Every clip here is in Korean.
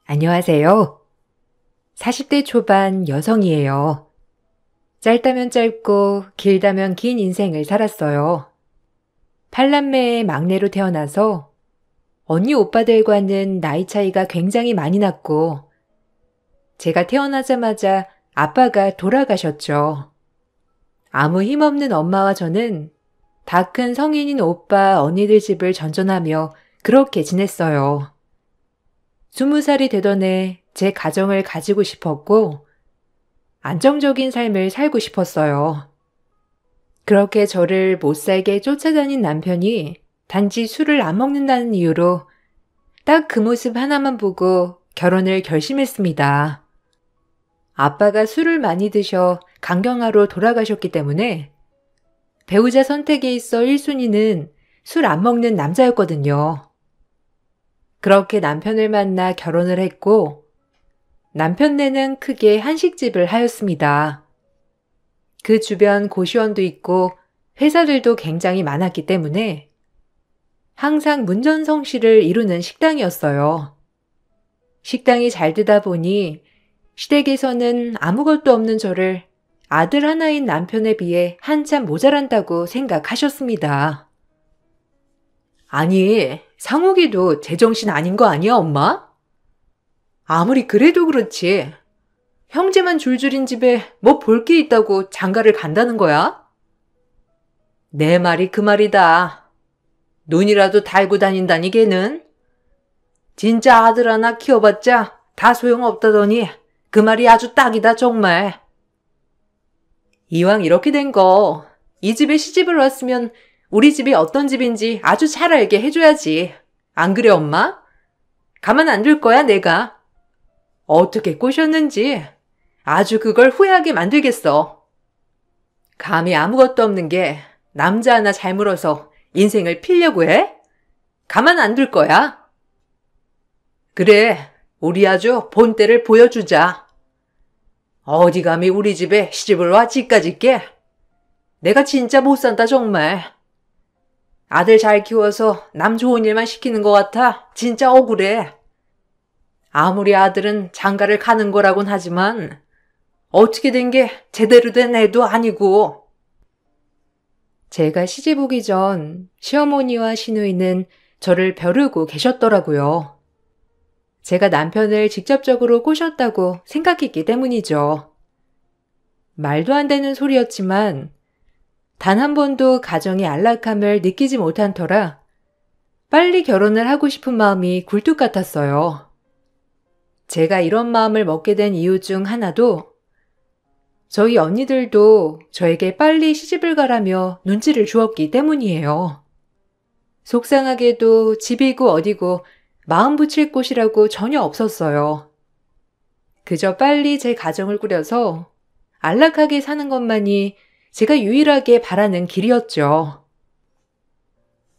안녕하세요. 40대 초반 여성이에요. 짧다면 짧고 길다면 긴 인생을 살았어요. 8남매의 막내로 태어나서 언니 오빠들과는 나이 차이가 굉장히 많이 났고, 제가 태어나자마자 아빠가 돌아가셨죠. 아무 힘없는 엄마와 저는 다 큰 성인인 오빠, 언니들 집을 전전하며 그렇게 지냈어요. 20살이 되던 해 제 가정을 가지고 싶었고, 안정적인 삶을 살고 싶었어요. 그렇게 저를 못살게 쫓아다닌 남편이 단지 술을 안 먹는다는 이유로 딱 그 모습 하나만 보고 결혼을 결심했습니다. 아빠가 술을 많이 드셔 간경화로 돌아가셨기 때문에 배우자 선택에 있어 1순위는 술 안 먹는 남자였거든요. 그렇게 남편을 만나 결혼을 했고, 남편네는 크게 한식집을 하였습니다. 그 주변 고시원도 있고 회사들도 굉장히 많았기 때문에 항상 문전성시를 이루는 식당이었어요. 식당이 잘 되다 보니 시댁에서는 아무것도 없는 저를 아들 하나인 남편에 비해 한참 모자란다고 생각하셨습니다. 아니, 상욱이도 제정신 아닌 거 아니야, 엄마? 아무리 그래도 그렇지. 형제만 줄줄인 집에 뭐 볼 게 있다고 장가를 간다는 거야? 내 말이 그 말이다. 눈이라도 달고 다닌다니 걔는. 진짜 아들 하나 키워봤자 다 소용없다더니 그 말이 아주 딱이다 정말. 이왕 이렇게 된 거, 이 집에 시집을 왔으면 우리 집이 어떤 집인지 아주 잘 알게 해줘야지. 안 그래 엄마? 가만 안 둘 거야 내가. 어떻게 꼬셨는지 아주 그걸 후회하게 만들겠어. 감히 아무것도 없는 게 남자 하나 잘 물어서 인생을 필려고 해? 가만 안 둘 거야. 그래, 우리 아주 본때를 보여주자. 어디 감히 우리 집에 시집을 와 집까지 게? 내가 진짜 못 산다 정말. 아들 잘 키워서 남 좋은 일만 시키는 것 같아 진짜 억울해. 아무리 아들은 장가를 가는 거라곤 하지만 어떻게 된 게 제대로 된 애도 아니고. 제가 시집 오기 전 시어머니와 시누이는 저를 벼르고 계셨더라고요. 제가 남편을 직접적으로 꼬셨다고 생각했기 때문이죠. 말도 안 되는 소리였지만 단 한 번도 가정의 안락함을 느끼지 못한 터라 빨리 결혼을 하고 싶은 마음이 굴뚝 같았어요. 제가 이런 마음을 먹게 된 이유 중 하나도 저희 언니들도 저에게 빨리 시집을 가라며 눈치를 주었기 때문이에요. 속상하게도 집이고 어디고 마음 붙일 곳이라고 전혀 없었어요. 그저 빨리 제 가정을 꾸려서 안락하게 사는 것만이 제가 유일하게 바라는 길이었죠.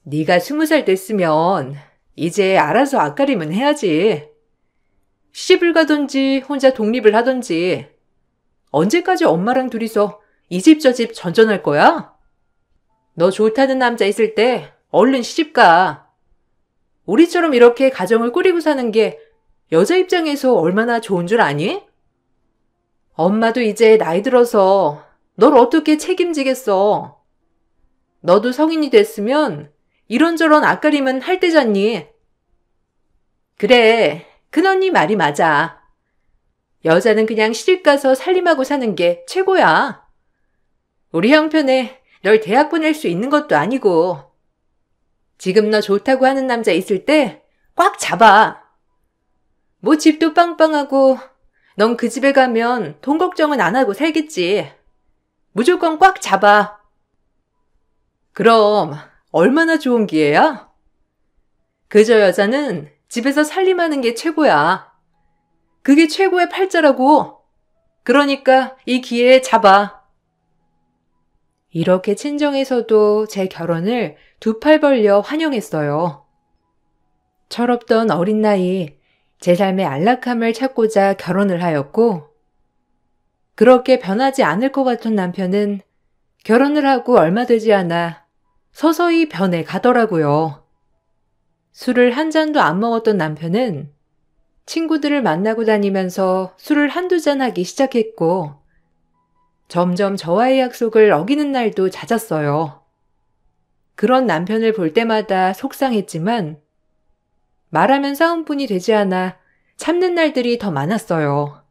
네가 20살 됐으면 이제 알아서 앞가림은 해야지. 시집을 가든지 혼자 독립을 하든지 언제까지 엄마랑 둘이서 이 집 저 집 전전할 거야? 너 좋다는 남자 있을 때 얼른 시집 가. 우리처럼 이렇게 가정을 꾸리고 사는 게 여자 입장에서 얼마나 좋은 줄 아니? 엄마도 이제 나이 들어서 널 어떻게 책임지겠어. 너도 성인이 됐으면 이런저런 앞가림은 할 때잖니. 그래, 큰언니 말이 맞아. 여자는 그냥 시집가서 살림하고 사는 게 최고야. 우리 형편에 널 대학 보낼 수 있는 것도 아니고. 지금 너 좋다고 하는 남자 있을 때 꽉 잡아. 뭐 집도 빵빵하고 넌 그 집에 가면 돈 걱정은 안 하고 살겠지. 무조건 꽉 잡아. 그럼 얼마나 좋은 기회야? 그저 여자는 집에서 살림하는 게 최고야. 그게 최고의 팔자라고. 그러니까 이 기회에 잡아. 이렇게 친정에서도 제 결혼을 두 팔 벌려 환영했어요. 철없던 어린 나이, 제 삶의 안락함을 찾고자 결혼을 하였고, 그렇게 변하지 않을 것 같은 남편은 결혼을 하고 얼마 되지 않아 서서히 변해 가더라고요. 술을 한 잔도 안 먹었던 남편은 친구들을 만나고 다니면서 술을 한두 잔 하기 시작했고, 점점 저와의 약속을 어기는 날도 잦았어요. 그런 남편을 볼 때마다 속상했지만, 말하면 싸움뿐이 되지 않아 참는 날들이 더 많았어요.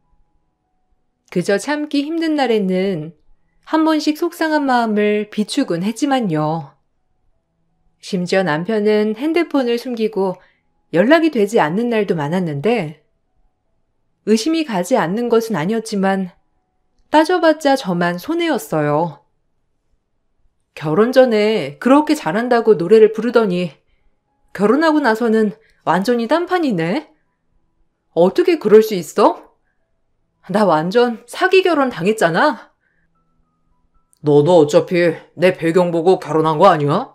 그저 참기 힘든 날에는 한 번씩 속상한 마음을 비추곤 했지만요. 심지어 남편은 핸드폰을 숨기고 연락이 되지 않는 날도 많았는데, 의심이 가지 않는 것은 아니었지만 따져봤자 저만 손해였어요. 결혼 전에 그렇게 잘한다고 노래를 부르더니 결혼하고 나서는 완전히 딴판이네? 어떻게 그럴 수 있어? 나 완전 사기 결혼 당했잖아? 너도 어차피 내 배경 보고 결혼한 거 아니야?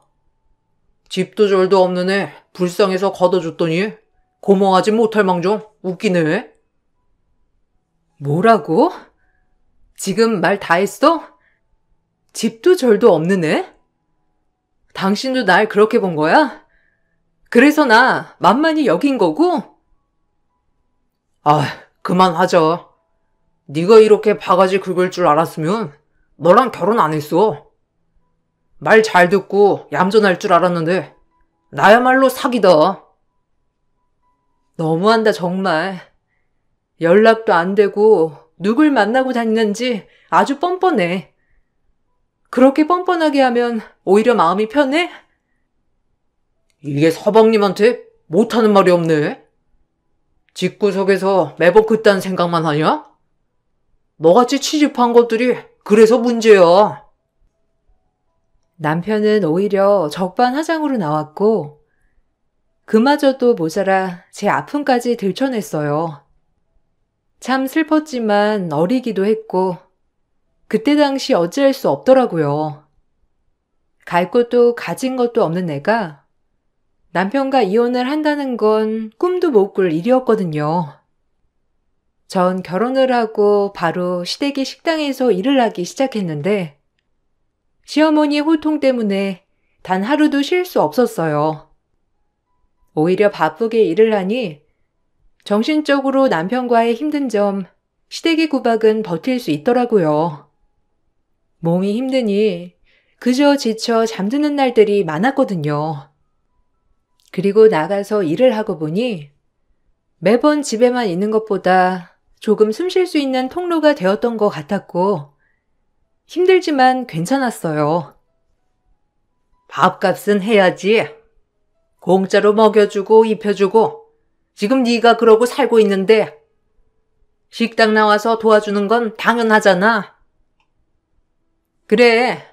집도 절도 없는 애 불쌍해서 걷어줬더니 고마워하지 못할 망정 웃기네. 뭐라고? 지금 말 다 했어? 집도 절도 없는 애? 당신도 날 그렇게 본 거야? 그래서 나 만만히 여긴 거고? 아, 그만하자. 네가 이렇게 바가지 긁을 줄 알았으면 너랑 결혼 안 했어. 말 잘 듣고 얌전할 줄 알았는데 나야말로 사기다. 너무한다 정말. 연락도 안 되고 누굴 만나고 다니는지 아주 뻔뻔해. 그렇게 뻔뻔하게 하면 오히려 마음이 편해? 이게 서방님한테 못하는 말이 없네. 집구석에서 매번 그딴 생각만 하냐? 너같이 취집한 것들이 그래서 문제야. 남편은 오히려 적반하장으로 나왔고, 그마저도 모자라 제 아픔까지 들춰냈어요. 참 슬펐지만 어리기도 했고, 그때 당시 어찌할 수 없더라고요. 갈 곳도 가진 것도 없는 애가 남편과 이혼을 한다는 건 꿈도 못 꿀 일이었거든요. 전 결혼을 하고 바로 시댁의 식당에서 일을 하기 시작했는데, 시어머니의 호통 때문에 단 하루도 쉴 수 없었어요. 오히려 바쁘게 일을 하니 정신적으로 남편과의 힘든 점, 시댁의 구박은 버틸 수 있더라고요. 몸이 힘드니 그저 지쳐 잠드는 날들이 많았거든요. 그리고 나가서 일을 하고 보니 매번 집에만 있는 것보다 조금 숨 쉴 수 있는 통로가 되었던 것 같았고, 힘들지만 괜찮았어요. 밥값은 해야지. 공짜로 먹여주고 입혀주고 지금 네가 그러고 살고 있는데 식당 나와서 도와주는 건 당연하잖아. 그래,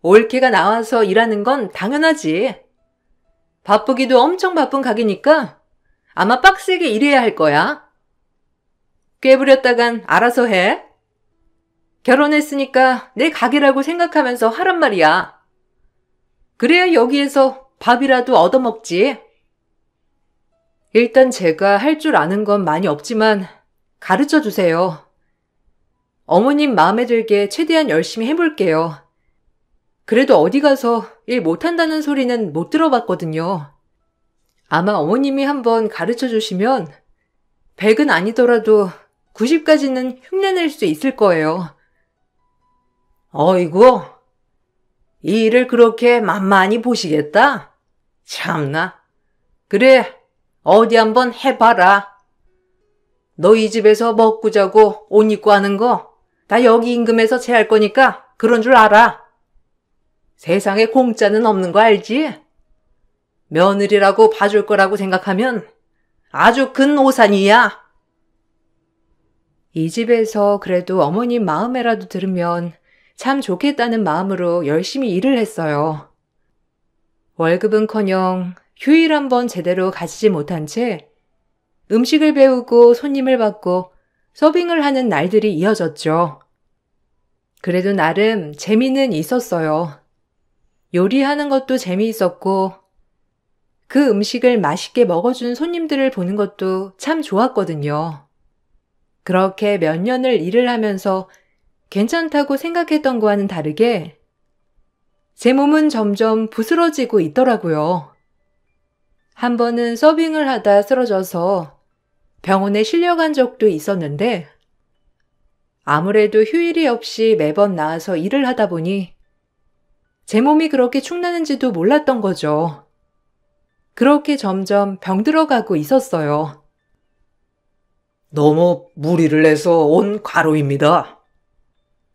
올케가 나와서 일하는 건 당연하지. 바쁘기도 엄청 바쁜 가게니까 아마 빡세게 일해야 할 거야. 꾀부렸다간 알아서 해. 결혼했으니까 내 가게라고 생각하면서 하란 말이야. 그래야 여기에서 밥이라도 얻어먹지. 일단 제가 할 줄 아는 건 많이 없지만 가르쳐 주세요. 어머님 마음에 들게 최대한 열심히 해볼게요. 그래도 어디 가서 일 못한다는 소리는 못 들어봤거든요. 아마 어머님이 한번 가르쳐 주시면 100은 아니더라도 90까지는 흉내낼 수 있을 거예요. 어이구, 이 일을 그렇게 만만히 보시겠다? 참나. 그래, 어디 한번 해봐라. 너 이 집에서 먹고 자고 옷 입고 하는 거 다 여기 임금에서 채할 거니까 그런 줄 알아. 세상에 공짜는 없는 거 알지? 며느리라고 봐줄 거라고 생각하면 아주 큰 오산이야. 이 집에서 그래도 어머님 마음에라도 들으면 참 좋겠다는 마음으로 열심히 일을 했어요. 월급은커녕 휴일 한번 제대로 가지지 못한 채 음식을 배우고 손님을 받고 서빙을 하는 날들이 이어졌죠. 그래도 나름 재미는 있었어요. 요리하는 것도 재미있었고 그 음식을 맛있게 먹어준 손님들을 보는 것도 참 좋았거든요. 그렇게 몇 년을 일을 하면서 괜찮다고 생각했던 거와는 다르게 제 몸은 점점 부스러지고 있더라고요. 한 번은 서빙을 하다 쓰러져서 병원에 실려간 적도 있었는데 아무래도 휴일이 없이 매번 나와서 일을 하다 보니 제 몸이 그렇게 축나는지도 몰랐던 거죠. 그렇게 점점 병들어가고 있었어요. 너무 무리를 해서 온 과로입니다.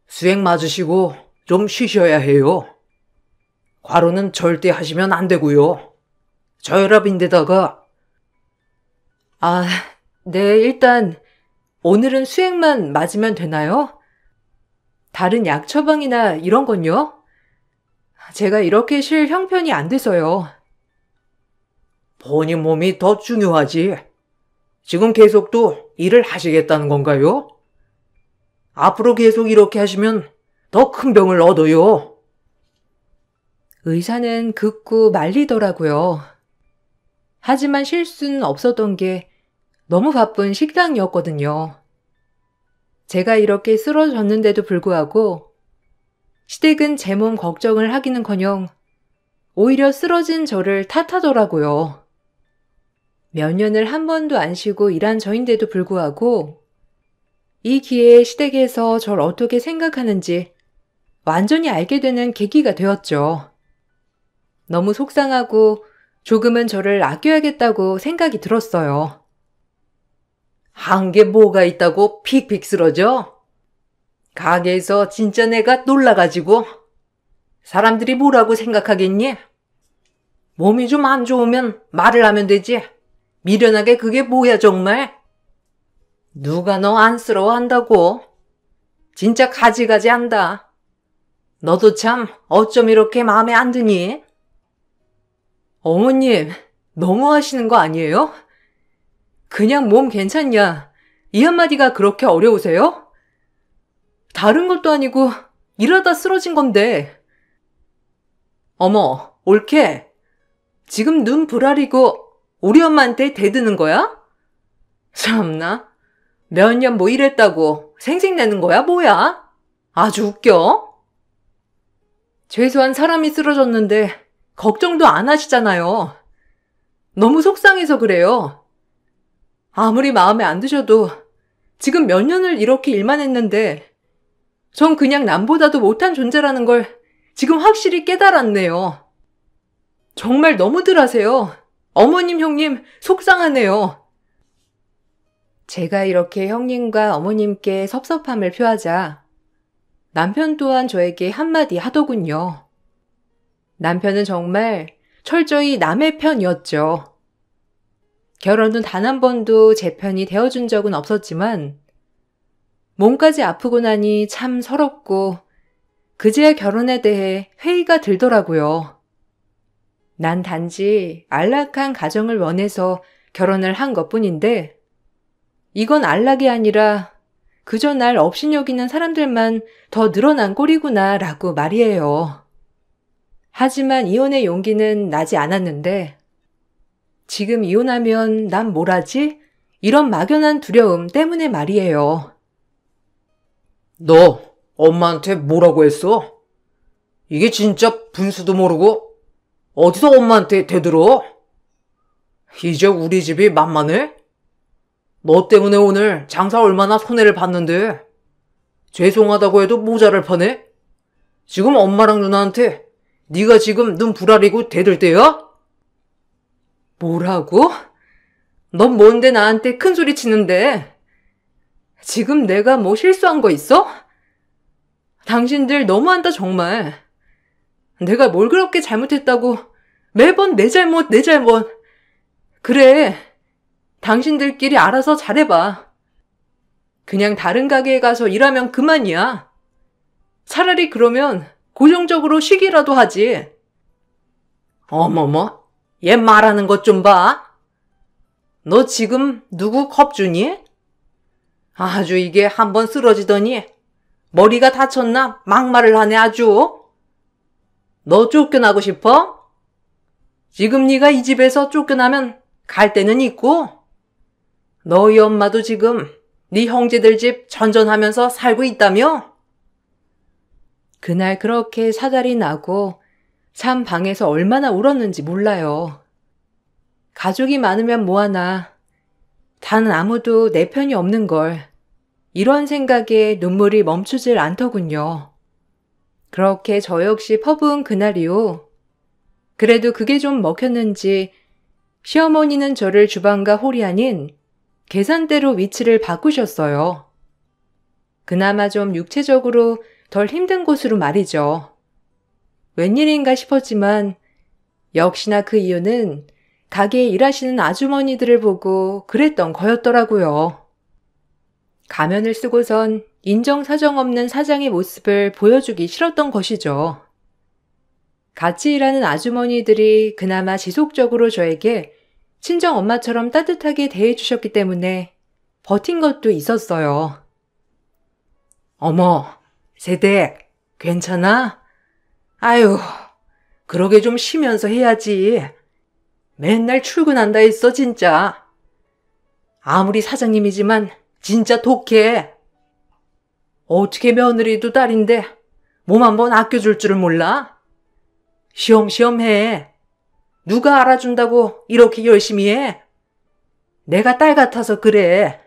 수행 맞으시고 좀 쉬셔야 해요. 과로는 절대 하시면 안 되고요. 저혈압인데다가. 아, 네, 일단 오늘은 수액만 맞으면 되나요? 다른 약 처방이나 이런 건요? 제가 이렇게 쉴 형편이 안 돼서요. 본인 몸이 더 중요하지. 지금 계속 또 일을 하시겠다는 건가요? 앞으로 계속 이렇게 하시면 더 큰 병을 얻어요. 의사는 극구 말리더라고요. 하지만 쉴 수는 없었던 게 너무 바쁜 식당이었거든요. 제가 이렇게 쓰러졌는데도 불구하고 시댁은 제 몸 걱정을 하기는커녕 오히려 쓰러진 저를 탓하더라고요. 몇 년을 한 번도 안 쉬고 일한 저인데도 불구하고 이 기회에 시댁에서 절 어떻게 생각하는지 완전히 알게 되는 계기가 되었죠. 너무 속상하고 조금은 저를 아껴야겠다고 생각이 들었어요. 한 게 뭐가 있다고 픽픽 쓰러져? 가게에서 진짜 내가 놀라가지고 사람들이 뭐라고 생각하겠니? 몸이 좀 안 좋으면 말을 하면 되지. 미련하게 그게 뭐야 정말? 누가 너 안쓰러워한다고? 진짜 가지가지 한다. 너도 참 어쩜 이렇게 마음에 안 드니? 어머님, 너무하시는 거 아니에요? 그냥 몸 괜찮냐? 이 한마디가 그렇게 어려우세요? 다른 것도 아니고 일하다 쓰러진 건데. 어머, 옳게. 지금 눈 부라리고 우리 엄마한테 대드는 거야? 참나. 몇 년 뭐 일했다고 생색내는 거야, 뭐야? 아주 웃겨. 최소한 사람이 쓰러졌는데 걱정도 안 하시잖아요. 너무 속상해서 그래요. 아무리 마음에 안 드셔도 지금 몇 년을 이렇게 일만 했는데 전 그냥 남보다도 못한 존재라는 걸 지금 확실히 깨달았네요. 정말 너무들 하세요. 어머님, 형님, 속상하네요. 제가 이렇게 형님과 어머님께 섭섭함을 표하자 남편 또한 저에게 한마디 하더군요. 남편은 정말 철저히 남의 편이었죠. 결혼 후 단 한 번도 제 편이 되어준 적은 없었지만 몸까지 아프고 나니 참 서럽고 그제야 결혼에 대해 회의가 들더라고요. 난 단지 안락한 가정을 원해서 결혼을 한 것뿐인데 이건 안락이 아니라 그저 날 업신여기는 사람들만 더 늘어난 꼴이구나 라고 말이에요. 하지만 이혼의 용기는 나지 않았는데 지금 이혼하면 난 뭘 하지? 이런 막연한 두려움 때문에 말이에요. 너 엄마한테 뭐라고 했어? 이게 진짜 분수도 모르고 어디서 엄마한테 대들어? 이제 우리 집이 만만해? 너 때문에 오늘 장사 얼마나 손해를 봤는데 죄송하다고 해도 모자랄 판에? 지금 엄마랑 누나한테 네가 지금 눈 부라리고 대들 때야? 뭐라고? 넌 뭔데 나한테 큰 소리 치는데? 지금 내가 뭐 실수한 거 있어? 당신들 너무한다 정말. 내가 뭘 그렇게 잘못했다고 매번 내 잘못, 내 잘못. 그래, 당신들끼리 알아서 잘해봐. 그냥 다른 가게에 가서 일하면 그만이야. 차라리 그러면 고정적으로 쉬기라도 하지. 어머머, 얘 말하는 것 좀 봐. 너 지금 누구 겁주니? 아주 이게 한번 쓰러지더니 머리가 다쳤나 막말을 하네 아주. 너 쫓겨나고 싶어? 지금 네가 이 집에서 쫓겨나면 갈 데는 있고 너희 엄마도 지금 네 형제들 집 전전하면서 살고 있다며? 그날 그렇게 사달이 나고 참 방에서 얼마나 울었는지 몰라요. 가족이 많으면 뭐하나 단 아무도 내 편이 없는 걸. 이런 생각에 눈물이 멈추질 않더군요. 그렇게 저 역시 퍼부은 그날이요. 그래도 그게 좀 먹혔는지 시어머니는 저를 주방과 홀이 아닌 계산대로 위치를 바꾸셨어요. 그나마 좀 육체적으로 덜 힘든 곳으로 말이죠. 웬일인가 싶었지만 역시나 그 이유는 가게에 일하시는 아주머니들을 보고 그랬던 거였더라고요. 가면을 쓰고선 인정사정 없는 사장의 모습을 보여주기 싫었던 것이죠. 같이 일하는 아주머니들이 그나마 지속적으로 저에게 친정엄마처럼 따뜻하게 대해주셨기 때문에 버틴 것도 있었어요. 어머, 세댁, 괜찮아? 아유, 그러게 좀 쉬면서 해야지. 맨날 출근한다 했어, 진짜. 아무리 사장님이지만 진짜 독해. 어떻게 며느리도 딸인데 몸 한번 아껴줄 줄을 몰라? 쉬엄쉬엄 해. 누가 알아준다고 이렇게 열심히 해? 내가 딸 같아서 그래.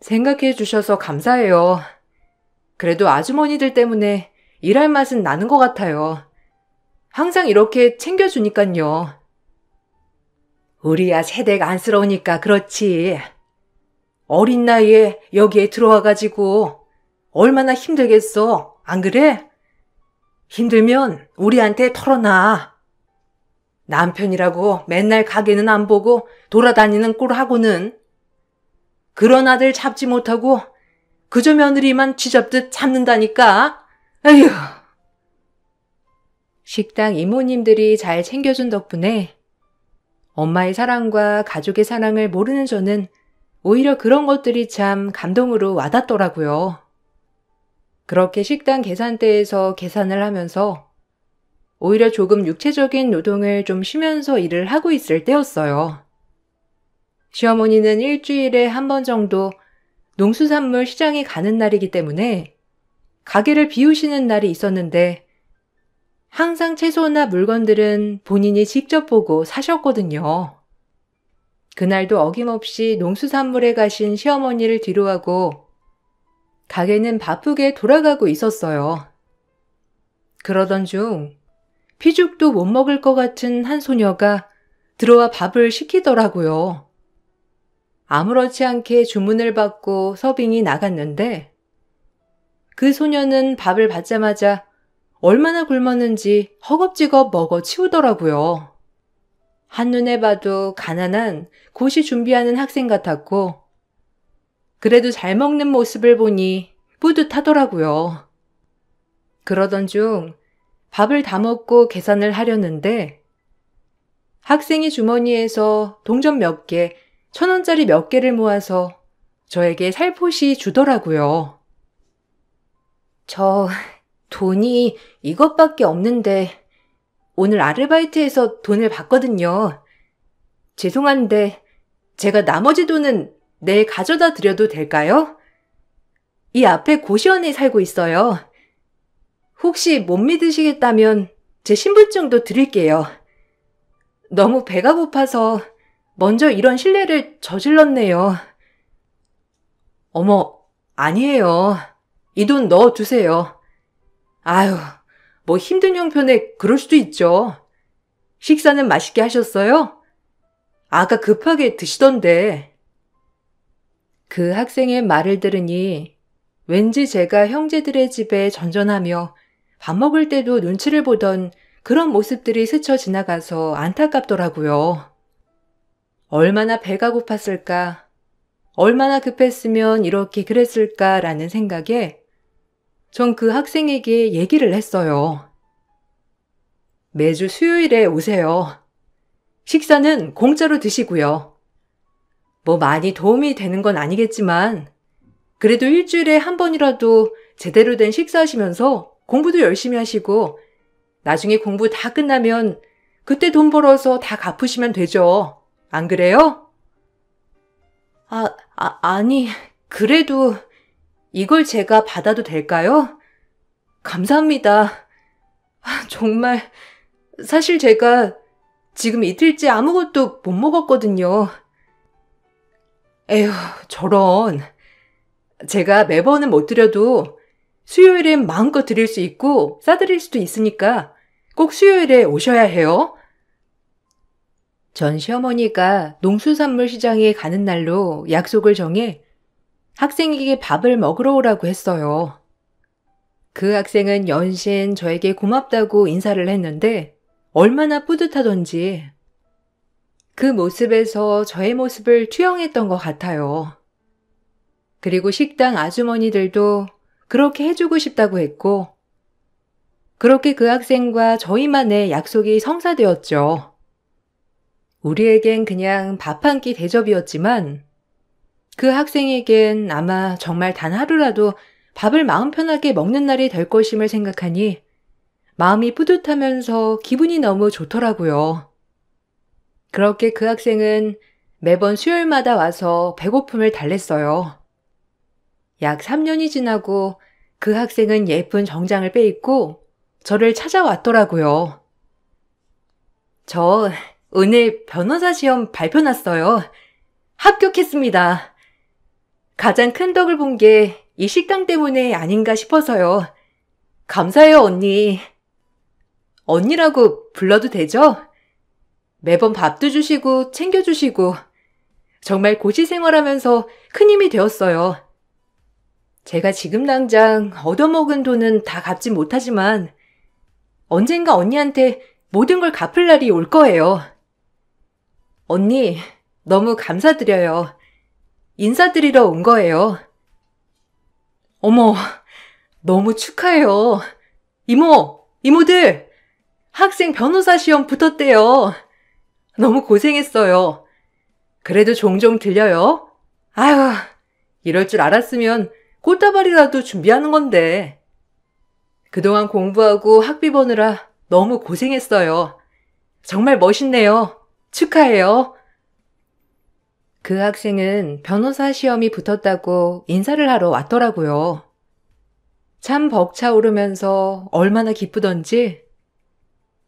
생각해 주셔서 감사해요. 그래도 아주머니들 때문에 일할 맛은 나는 것 같아요. 항상 이렇게 챙겨주니깐요. 우리야 세대가 안쓰러우니까 그렇지. 어린 나이에 여기에 들어와가지고 얼마나 힘들겠어, 안 그래? 힘들면 우리한테 털어놔. 남편이라고 맨날 가게는 안 보고 돌아다니는 꼴하고는 그런 아들 잡지 못하고 그저 며느리만 쥐잡듯 잡는다니까. 에휴. 식당 이모님들이 잘 챙겨준 덕분에 엄마의 사랑과 가족의 사랑을 모르는 저는 오히려 그런 것들이 참 감동으로 와닿더라고요. 그렇게 식당 계산대에서 계산을 하면서 오히려 조금 육체적인 노동을 좀 쉬면서 일을 하고 있을 때였어요. 시어머니는 일주일에 한 번 정도 농수산물 시장에 가는 날이기 때문에 가게를 비우시는 날이 있었는데 항상 채소나 물건들은 본인이 직접 보고 사셨거든요. 그날도 어김없이 농수산물에 가신 시어머니를 뒤로하고 가게는 바쁘게 돌아가고 있었어요. 그러던 중 피죽도 못 먹을 것 같은 한 소녀가 들어와 밥을 시키더라고요. 아무렇지 않게 주문을 받고 서빙이 나갔는데 그 소녀는 밥을 받자마자 얼마나 굶었는지 허겁지겁 먹어 치우더라고요. 한눈에 봐도 가난한 고시 준비하는 학생 같았고 그래도 잘 먹는 모습을 보니 뿌듯하더라고요. 그러던 중 밥을 다 먹고 계산을 하려는데 학생이 주머니에서 동전 몇 개, 1,000원짜리 몇 개를 모아서 저에게 살포시 주더라고요. 저 돈이 이것밖에 없는데 오늘 아르바이트해서 돈을 받거든요. 죄송한데 제가 나머지 돈은 내일 가져다 드려도 될까요? 이 앞에 고시원에 살고 있어요. 혹시 못 믿으시겠다면 제 신분증도 드릴게요. 너무 배가 고파서 먼저 이런 실례를 저질렀네요. 어머, 아니에요. 이 돈 넣어두세요. 아유, 뭐 힘든 형편에 그럴 수도 있죠. 식사는 맛있게 하셨어요? 아까 급하게 드시던데. 그 학생의 말을 들으니 왠지 제가 형제들의 집에 전전하며 밥 먹을 때도 눈치를 보던 그런 모습들이 스쳐 지나가서 안타깝더라고요. 얼마나 배가 고팠을까, 얼마나 급했으면 이렇게 그랬을까라는 생각에 전 그 학생에게 얘기를 했어요. 매주 수요일에 오세요. 식사는 공짜로 드시고요. 뭐 많이 도움이 되는 건 아니겠지만 그래도 일주일에 한 번이라도 제대로 된 식사하시면서 공부도 열심히 하시고 나중에 공부 다 끝나면 그때 돈 벌어서 다 갚으시면 되죠. 안 그래요? 아니, 그래도 이걸 제가 받아도 될까요? 감사합니다. 정말 사실 제가 지금 이틀째 아무것도 못 먹었거든요. 에휴, 저런. 제가 매번은 못 드려도 수요일엔 마음껏 드릴 수 있고 싸드릴 수도 있으니까 꼭 수요일에 오셔야 해요. 전 시어머니가 농수산물 시장에 가는 날로 약속을 정해 학생에게 밥을 먹으러 오라고 했어요. 그 학생은 연신 저에게 고맙다고 인사를 했는데 얼마나 뿌듯하던지 그 모습에서 저의 모습을 투영했던 것 같아요. 그리고 식당 아주머니들도 그렇게 해주고 싶다고 했고 그렇게 그 학생과 저희만의 약속이 성사되었죠. 우리에겐 그냥 밥 한 끼 대접이었지만 그 학생에겐 아마 정말 단 하루라도 밥을 마음 편하게 먹는 날이 될 것임을 생각하니 마음이 뿌듯하면서 기분이 너무 좋더라고요. 그렇게 그 학생은 매번 수요일마다 와서 배고픔을 달랬어요. 약 3년이 지나고 그 학생은 예쁜 정장을 빼입고 저를 찾아왔더라고요. 저 오늘 변호사 시험 발표 났어요. 합격했습니다. 가장 큰 덕을 본 게 이 식당 때문에 아닌가 싶어서요. 감사해요, 언니. 언니라고 불러도 되죠? 매번 밥도 주시고 챙겨주시고 정말 고시 생활하면서 큰 힘이 되었어요. 제가 지금 당장 얻어먹은 돈은 다 갚지 못하지만 언젠가 언니한테 모든 걸 갚을 날이 올 거예요. 언니, 너무 감사드려요. 인사드리러 온 거예요. 어머, 너무 축하해요. 이모들, 학생 변호사 시험 붙었대요. 너무 고생했어요. 그래도 종종 들려요. 아휴, 이럴 줄 알았으면 꽃다발이라도 준비하는 건데. 그동안 공부하고 학비 버느라 너무 고생했어요. 정말 멋있네요. 축하해요. 그 학생은 변호사 시험이 붙었다고 인사를 하러 왔더라고요. 참 벅차오르면서 얼마나 기쁘던지.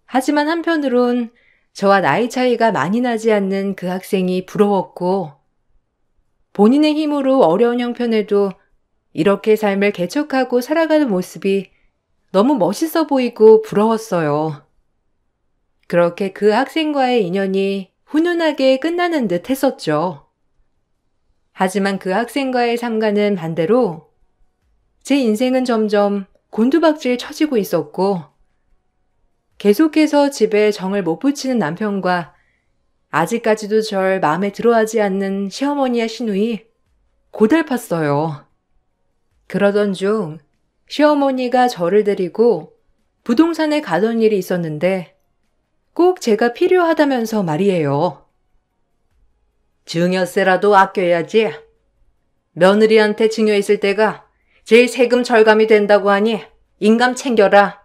하지만 한편으론 저와 나이 차이가 많이 나지 않는 그 학생이 부러웠고 본인의 힘으로 어려운 형편에도 이렇게 삶을 개척하고 살아가는 모습이 너무 멋있어 보이고 부러웠어요. 그렇게 그 학생과의 인연이 훈훈하게 끝나는 듯 했었죠. 하지만 그 학생과의 삶과는 반대로 제 인생은 점점 곤두박질 쳐지고 있었고 계속해서 집에 정을 못 붙이는 남편과 아직까지도 절 마음에 들어하지 않는 시어머니와 시누이 고달팠어요. 그러던 중 시어머니가 저를 데리고 부동산에 가던 일이 있었는데 꼭 제가 필요하다면서 말이에요. 증여세라도 아껴야지. 며느리한테 증여했을 때가 제일 세금 절감이 된다고 하니 인감 챙겨라.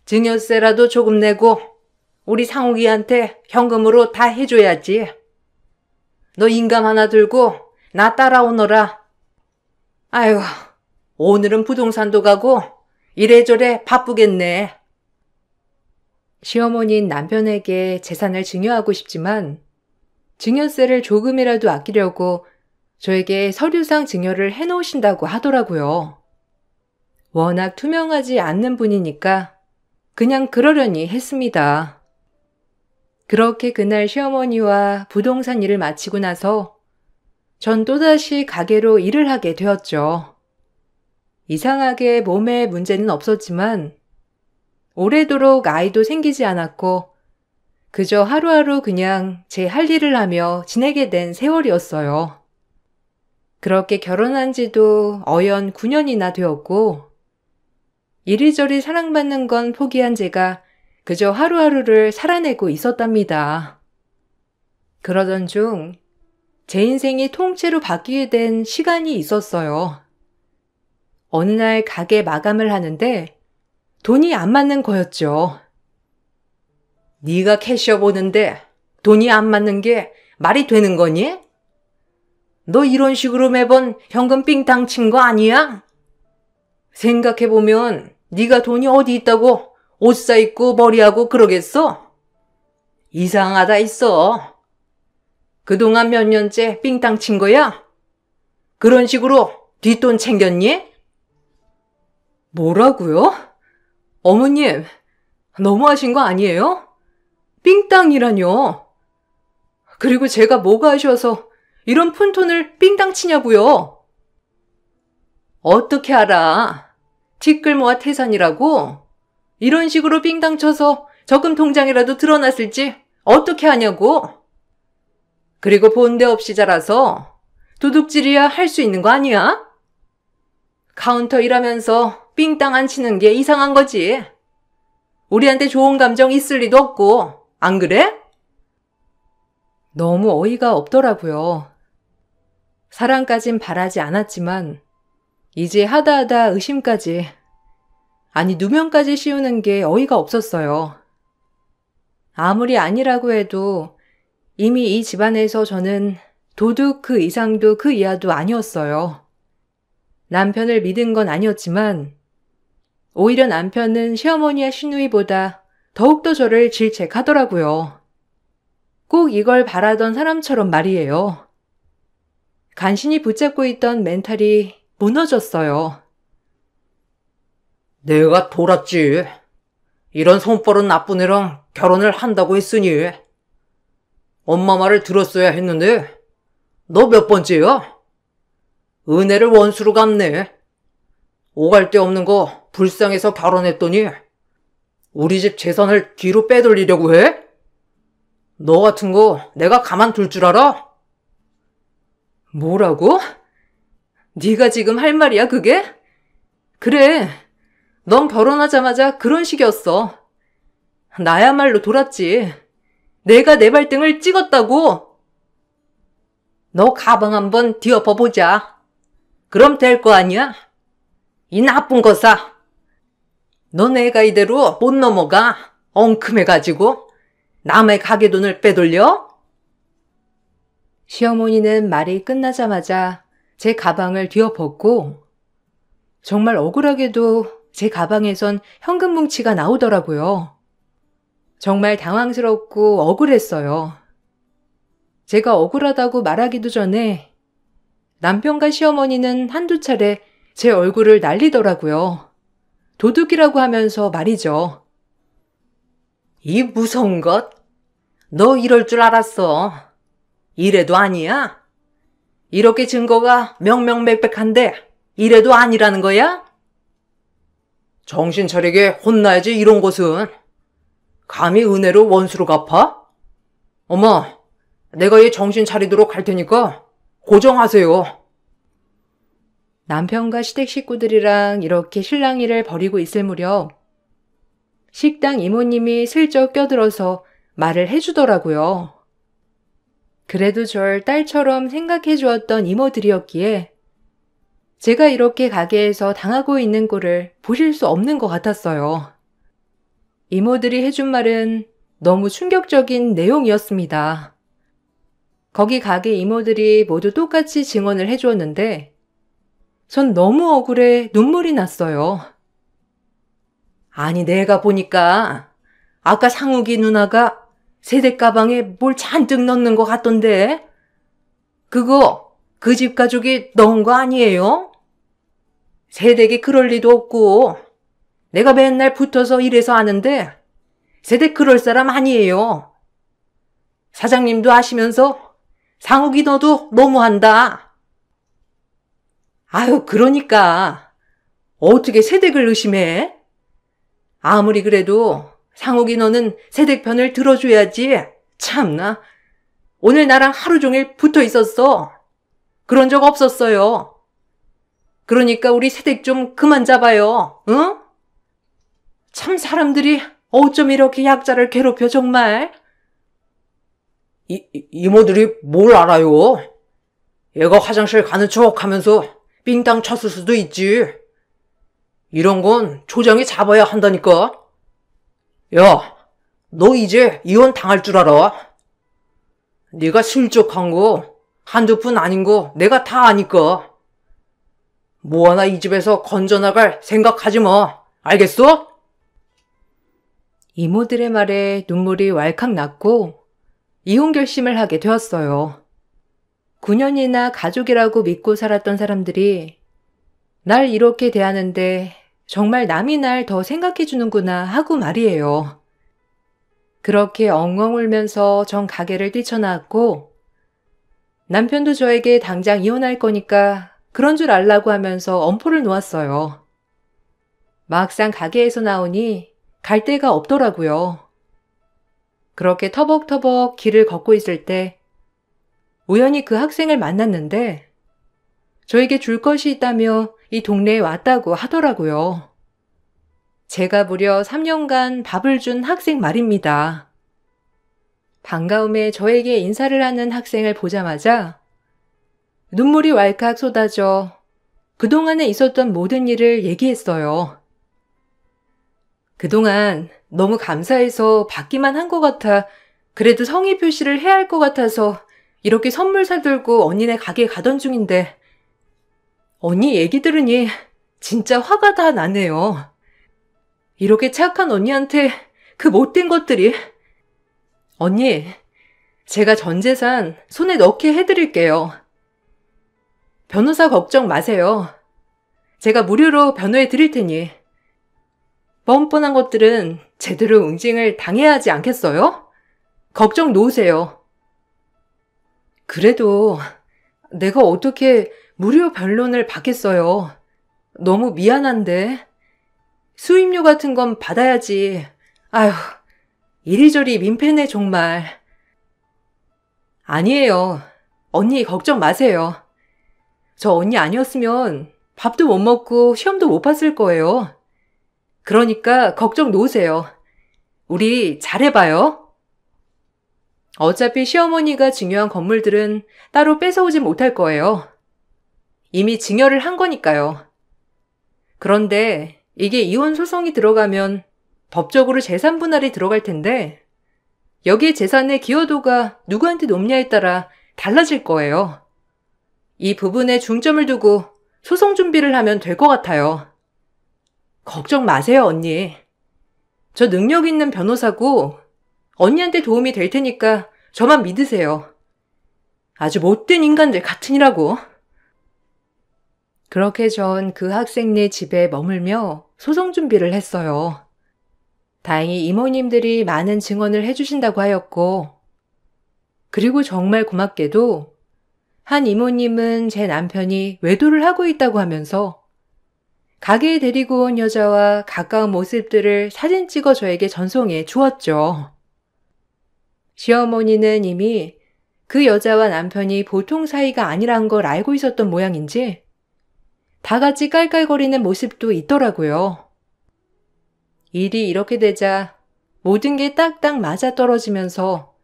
증여세라도 조금 내고 우리 상욱이한테 현금으로 다 해줘야지. 너 인감 하나 들고 나 따라오너라. 아유, 오늘은 부동산도 가고 이래저래 바쁘겠네. 시어머니는 남편에게 재산을 증여하고 싶지만 증여세를 조금이라도 아끼려고 저에게 서류상 증여를 해놓으신다고 하더라고요. 워낙 투명하지 않는 분이니까 그냥 그러려니 했습니다. 그렇게 그날 시어머니와 부동산 일을 마치고 나서 전 또다시 가게로 일을 하게 되었죠. 이상하게 몸에 문제는 없었지만 오래도록 아이도 생기지 않았고 그저 하루하루 그냥 제 할 일을 하며 지내게 된 세월이었어요. 그렇게 결혼한 지도 어연 9년이나 되었고 이리저리 사랑받는 건 포기한 제가 그저 하루하루를 살아내고 있었답니다. 그러던 중 제 인생이 통째로 바뀌게 된 시간이 있었어요. 어느 날 가게 마감을 하는데 돈이 안 맞는 거였죠. 네가 캐셔 보는데 돈이 안 맞는 게 말이 되는 거니? 너 이런 식으로 매번 현금 삥땅 친 거 아니야? 생각해보면 네가 돈이 어디 있다고 옷 사입고 머리하고 그러겠어? 이상하다 있어. 그동안 몇 년째 삥땅 친 거야? 그런 식으로 뒷돈 챙겼니? 뭐라고요? 어머님, 너무하신 거 아니에요? 삥땅이라뇨. 그리고 제가 뭐가 아쉬워서 이런 푼돈을 삥땅 치냐고요? 어떻게 알아? 티끌 모아 태산이라고? 이런 식으로 삥땅 쳐서 적금 통장이라도 드러났을지 어떻게 하냐고? 그리고 본데 없이 자라서 도둑질이야 할 수 있는 거 아니야? 카운터 일하면서 삥땅 안 치는 게 이상한 거지. 우리한테 좋은 감정 있을 리도 없고, 안 그래? 너무 어이가 없더라고요. 사랑까진 바라지 않았지만 이제 하다하다 의심까지, 아니 누명까지 씌우는 게 어이가 없었어요. 아무리 아니라고 해도 이미 이 집안에서 저는 도둑 그 이상도 그 이하도 아니었어요. 남편을 믿은 건 아니었지만 오히려 남편은 시어머니와 시누이보다 더욱더 저를 질책하더라고요. 꼭 이걸 바라던 사람처럼 말이에요. 간신히 붙잡고 있던 멘탈이 무너졌어요. 내가 돌았지. 이런 손버릇 나쁜 애랑 결혼을 한다고 했으니 엄마 말을 들었어야 했는데 너 몇 번째야? 은혜를 원수로 갚네. 오갈 데 없는 거 불쌍해서 결혼했더니 우리 집 재산을 뒤로 빼돌리려고 해? 너 같은 거 내가 가만둘 줄 알아? 뭐라고? 네가 지금 할 말이야 그게? 그래, 넌 결혼하자마자 그런 식이었어. 나야말로 돌았지. 내가 내 발등을 찍었다고. 너 가방 한번 뒤엎어 보자. 그럼 될 거 아니야? 이 나쁜 거사. 너 내가 이대로 못 넘어가. 엉큼해가지고 남의 가게돈을 빼돌려? 시어머니는 말이 끝나자마자 제 가방을 뒤엎었고 정말 억울하게도 제 가방에선 현금 뭉치가 나오더라고요. 정말 당황스럽고 억울했어요. 제가 억울하다고 말하기도 전에 남편과 시어머니는 한두 차례 제 얼굴을 날리더라고요. 도둑이라고 하면서 말이죠. 이 무서운 것? 너 이럴 줄 알았어. 이래도 아니야? 이렇게 증거가 명명백백한데 이래도 아니라는 거야? 정신 차리게 혼나야지 이런 것은. 감히 은혜로 원수로 갚아? 엄마, 내가 얘 정신 차리도록 할 테니까 고정하세요. 남편과 시댁 식구들이랑 이렇게 실랑이를 벌이고 있을 무렵 식당 이모님이 슬쩍 껴들어서 말을 해주더라고요. 그래도 절 딸처럼 생각해 주었던 이모들이었기에 제가 이렇게 가게에서 당하고 있는 꼴을 보실 수 없는 것 같았어요. 이모들이 해준 말은 너무 충격적인 내용이었습니다. 거기 가게 이모들이 모두 똑같이 증언을 해주었는데 전 너무 억울해 눈물이 났어요. 아니 내가 보니까 아까 상욱이 누나가 세대 가방에 뭘 잔뜩 넣는 것 같던데 그거 그 집 가족이 넣은 거 아니에요? 세댁이 그럴 리도 없고 내가 맨날 붙어서 일해서 아는데 세댁 그럴 사람 아니에요. 사장님도 아시면서 상욱이 너도 너무한다. 아유 그러니까 어떻게 세댁을 의심해? 아무리 그래도 상욱이 너는 세댁 편을 들어줘야지. 참나. 오늘 나랑 하루 종일 붙어 있었어. 그런 적 없었어요. 그러니까 우리 세댁 좀 그만 잡아요. 응? 참 사람들이 어쩜 이렇게 약자를 괴롭혀 정말. 이모들이 뭘 알아요? 얘가 화장실 가는 척 하면서 삥땅 쳤을 수도 있지. 이런 건 조장이 잡아야 한다니까. 야, 너 이제 이혼 당할 줄 알아? 네가 실족한 거 한두 푼 아닌 거 내가 다 아니까. 뭐 하나 이 집에서 건져나갈 생각하지 마. 알겠어? 이모들의 말에 눈물이 왈칵 났고 이혼 결심을 하게 되었어요. 9년이나 가족이라고 믿고 살았던 사람들이 날 이렇게 대하는데 정말 남이 날 더 생각해주는구나 하고 말이에요. 그렇게 엉엉 울면서 전 가게를 뛰쳐나왔고 남편도 저에게 당장 이혼할 거니까 그런 줄 알라고 하면서 엄포를 놓았어요. 막상 가게에서 나오니 갈 데가 없더라고요. 그렇게 터벅터벅 길을 걷고 있을 때 우연히 그 학생을 만났는데 저에게 줄 것이 있다며 이 동네에 왔다고 하더라고요. 제가 무려 3년간 밥을 준 학생 말입니다. 반가움에 저에게 인사를 하는 학생을 보자마자 눈물이 왈칵 쏟아져 그동안에 있었던 모든 일을 얘기했어요. 그동안 너무 감사해서 받기만 한 것 같아 그래도 성의 표시를 해야 할 것 같아서 이렇게 선물 사들고 언니네 가게 가던 중인데 언니 얘기 들으니 진짜 화가 다 나네요. 이렇게 착한 언니한테 그 못된 것들이. 언니, 제가 전 재산 손에 넣게 해드릴게요. 변호사 걱정 마세요. 제가 무료로 변호해 드릴 테니. 뻔뻔한 것들은 제대로 응징을 당해야 하지 않겠어요? 걱정 놓으세요. 그래도 내가 어떻게 무료 변론을 받겠어요. 너무 미안한데. 수임료 같은 건 받아야지. 아휴, 이리저리 민폐네 정말. 아니에요. 언니 걱정 마세요. 저 언니 아니었으면 밥도 못 먹고 시험도 못 봤을 거예요. 그러니까 걱정 놓으세요. 우리 잘해봐요. 어차피 시어머니가 증여한 건물들은 따로 뺏어오지 못할 거예요. 이미 증여를 한 거니까요. 그런데 이게 이혼 소송이 들어가면 법적으로 재산 분할이 들어갈 텐데 여기에 재산의 기여도가 누구한테 높냐에 따라 달라질 거예요. 이 부분에 중점을 두고 소송 준비를 하면 될 것 같아요. 걱정 마세요, 언니. 저 능력 있는 변호사고 언니한테 도움이 될 테니까 저만 믿으세요. 아주 못된 인간들 같으니라고. 그렇게 전 그 학생네 집에 머물며 소송 준비를 했어요. 다행히 이모님들이 많은 증언을 해주신다고 하였고, 그리고 정말 고맙게도 한 이모님은 제 남편이 외도를 하고 있다고 하면서 가게에 데리고 온 여자와 가까운 모습들을 사진 찍어 저에게 전송해 주었죠. 시어머니는 이미 그 여자와 남편이 보통 사이가 아니란 걸 알고 있었던 모양인지 다 같이 깔깔거리는 모습도 있더라고요. 일이 이렇게 되자 모든 게 딱딱 맞아떨어지면서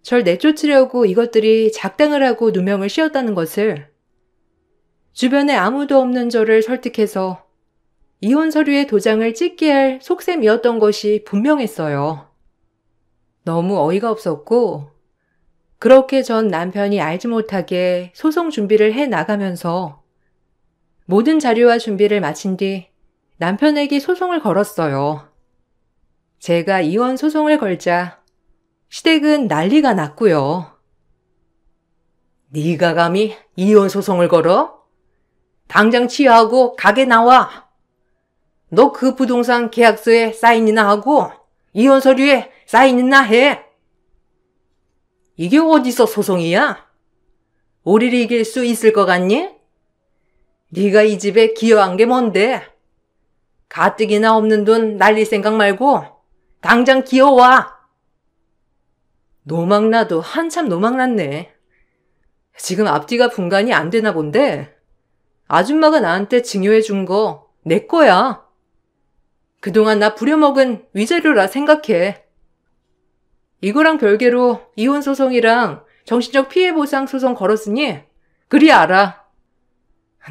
절 내쫓으려고 이것들이 작당을 하고 누명을 씌웠다는 것을 주변에 아무도 없는 저를 설득해서 이혼 서류에 도장을 찍게 할 속셈이었던 것이 분명했어요. 너무 어이가 없었고 그렇게 전 남편이 알지 못하게 소송 준비를 해 나가면서 모든 자료와 준비를 마친 뒤 남편에게 소송을 걸었어요. 제가 이혼 소송을 걸자 시댁은 난리가 났고요. 네가 감히 이혼 소송을 걸어? 당장 취하하고 가게 나와. 너 그 부동산 계약서에 사인이나 하고 이혼 서류에 사인이나 해. 이게 어디서 소송이야? 우리를 이길 수 있을 것 같니? 네가 이 집에 기여한 게 뭔데? 가뜩이나 없는 돈 날릴 생각 말고 당장 기어와. 노망나도 한참 노망났네. 지금 앞뒤가 분간이 안 되나 본데 아줌마가 나한테 증여해 준 거 내 거야. 그동안 나 부려먹은 위자료라 생각해. 이거랑 별개로 이혼 소송이랑 정신적 피해 보상 소송 걸었으니 그리 알아.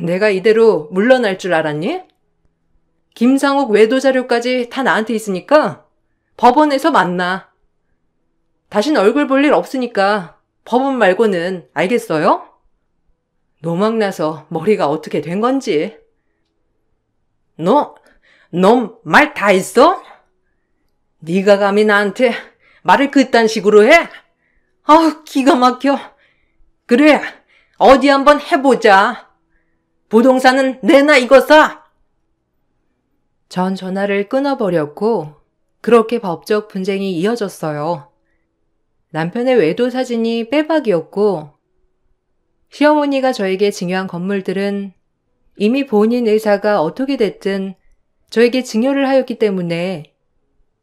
내가 이대로 물러날 줄 알았니? 김상욱 외도 자료까지 다 나한테 있으니까 법원에서 만나. 다신 얼굴 볼 일 없으니까 법원 말고는 알겠어요? 노망나서 머리가 어떻게 된 건지. 너 말 다 했어? 네가 감히 나한테 말을 그딴 식으로 해? 아, 기가 막혀. 그래, 어디 한번 해보자. 부동산은 내나 이거 사. 전 전화를 끊어버렸고 그렇게 법적 분쟁이 이어졌어요. 남편의 외도 사진이 빼박이었고 시어머니가 저에게 증여한 건물들은 이미 본인 의사가 어떻게 됐든 저에게 증여를 하였기 때문에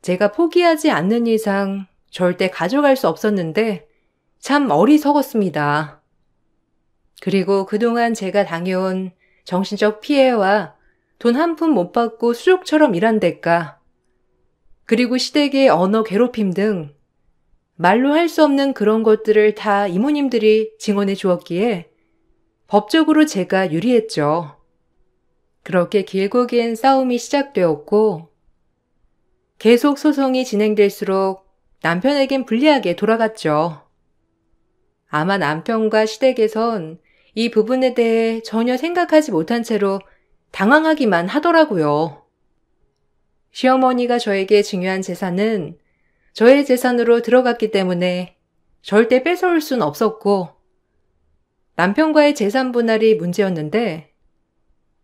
제가 포기하지 않는 이상 절대 가져갈 수 없었는데 참 어리석었습니다. 그리고 그동안 제가 당해온 정신적 피해와 돈 한 푼 못 받고 수족처럼 일한 대가, 그리고 시댁의 언어 괴롭힘 등 말로 할 수 없는 그런 것들을 다 이모님들이 증언해 주었기에 법적으로 제가 유리했죠. 그렇게 길고 긴 싸움이 시작되었고 계속 소송이 진행될수록 남편에겐 불리하게 돌아갔죠. 아마 남편과 시댁에선 이 부분에 대해 전혀 생각하지 못한 채로 당황하기만 하더라고요. 시어머니가 저에게 증여한 재산은 저의 재산으로 들어갔기 때문에 절대 뺏어올 순 없었고 남편과의 재산 분할이 문제였는데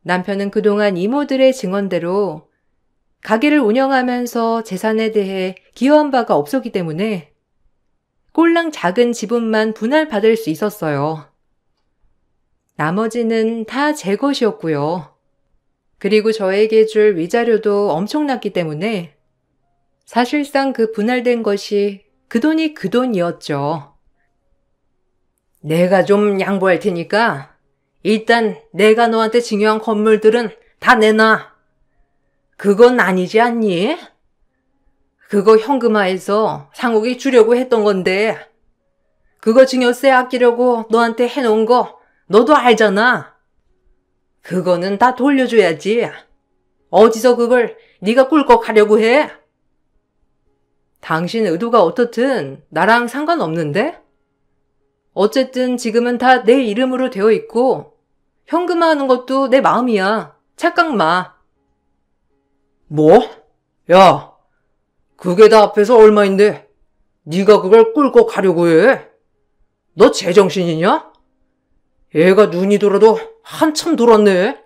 남편은 그동안 이모들의 증언대로 가게를 운영하면서 재산에 대해 기여한 바가 없었기 때문에 꼴랑 작은 지분만 분할받을 수 있었어요. 나머지는 다 제 것이었고요. 그리고 저에게 줄 위자료도 엄청났기 때문에 사실상 그 분할된 것이 그 돈이 그 돈이었죠. 내가 좀 양보할 테니까 일단 내가 너한테 증여한 건물들은 다 내놔. 그건 아니지 않니? 그거 현금화해서 상욱이 주려고 했던 건데 그거 증여세 아끼려고 너한테 해놓은 거 너도 알잖아. 그거는 다 돌려줘야지. 어디서 그걸 네가 꿀꺽하려고 해? 당신 의도가 어떻든 나랑 상관없는데? 어쨌든 지금은 다 내 이름으로 되어 있고 현금화하는 것도 내 마음이야. 착각 마. 뭐? 야, 그게 다 앞에서 얼마인데 네가 그걸 꿀꺽하려고 해? 너 제정신이냐? 애가 눈이 돌아도 한참 돌았네.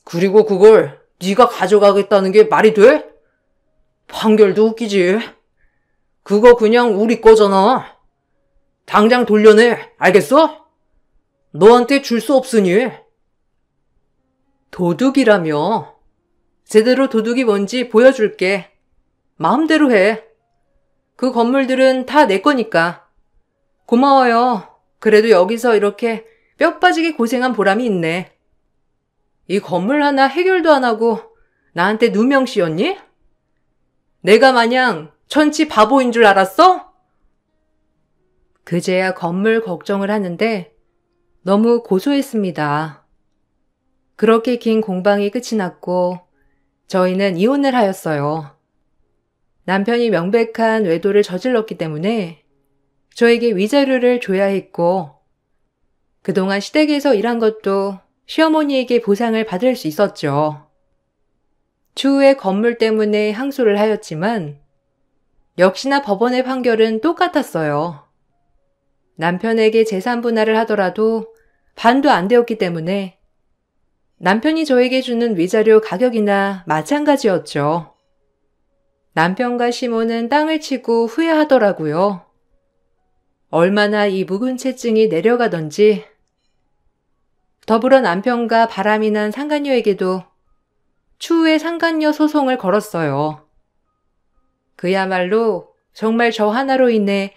그리고 그걸 네가 가져가겠다는 게 말이 돼? 판결도 웃기지. 그거 그냥 우리 거잖아. 당장 돌려내, 알겠어? 너한테 줄 수 없으니. 도둑이라며. 제대로 도둑이 뭔지 보여줄게. 마음대로 해. 그 건물들은 다 내 거니까. 고마워요. 그래도 여기서 이렇게 뼈 빠지게 고생한 보람이 있네. 이 건물 하나 해결도 안 하고 나한테 누명 씌웠니? 내가 마냥 천치 바보인 줄 알았어? 그제야 건물 걱정을 하는데 너무 고소했습니다. 그렇게 긴 공방이 끝이 났고 저희는 이혼을 하였어요. 남편이 명백한 외도를 저질렀기 때문에 저에게 위자료를 줘야 했고 그동안 시댁에서 일한 것도 시어머니에게 보상을 받을 수 있었죠. 추후에 건물 때문에 항소를 하였지만 역시나 법원의 판결은 똑같았어요. 남편에게 재산 분할을 하더라도 반도 안 되었기 때문에 남편이 저에게 주는 위자료 가격이나 마찬가지였죠. 남편과 시모는 땅을 치고 후회하더라고요. 얼마나 이 묵은 채증이 내려가던지. 더불어 남편과 바람이 난 상간녀에게도 추후에 상간녀 소송을 걸었어요. 그야말로 정말 저 하나로 인해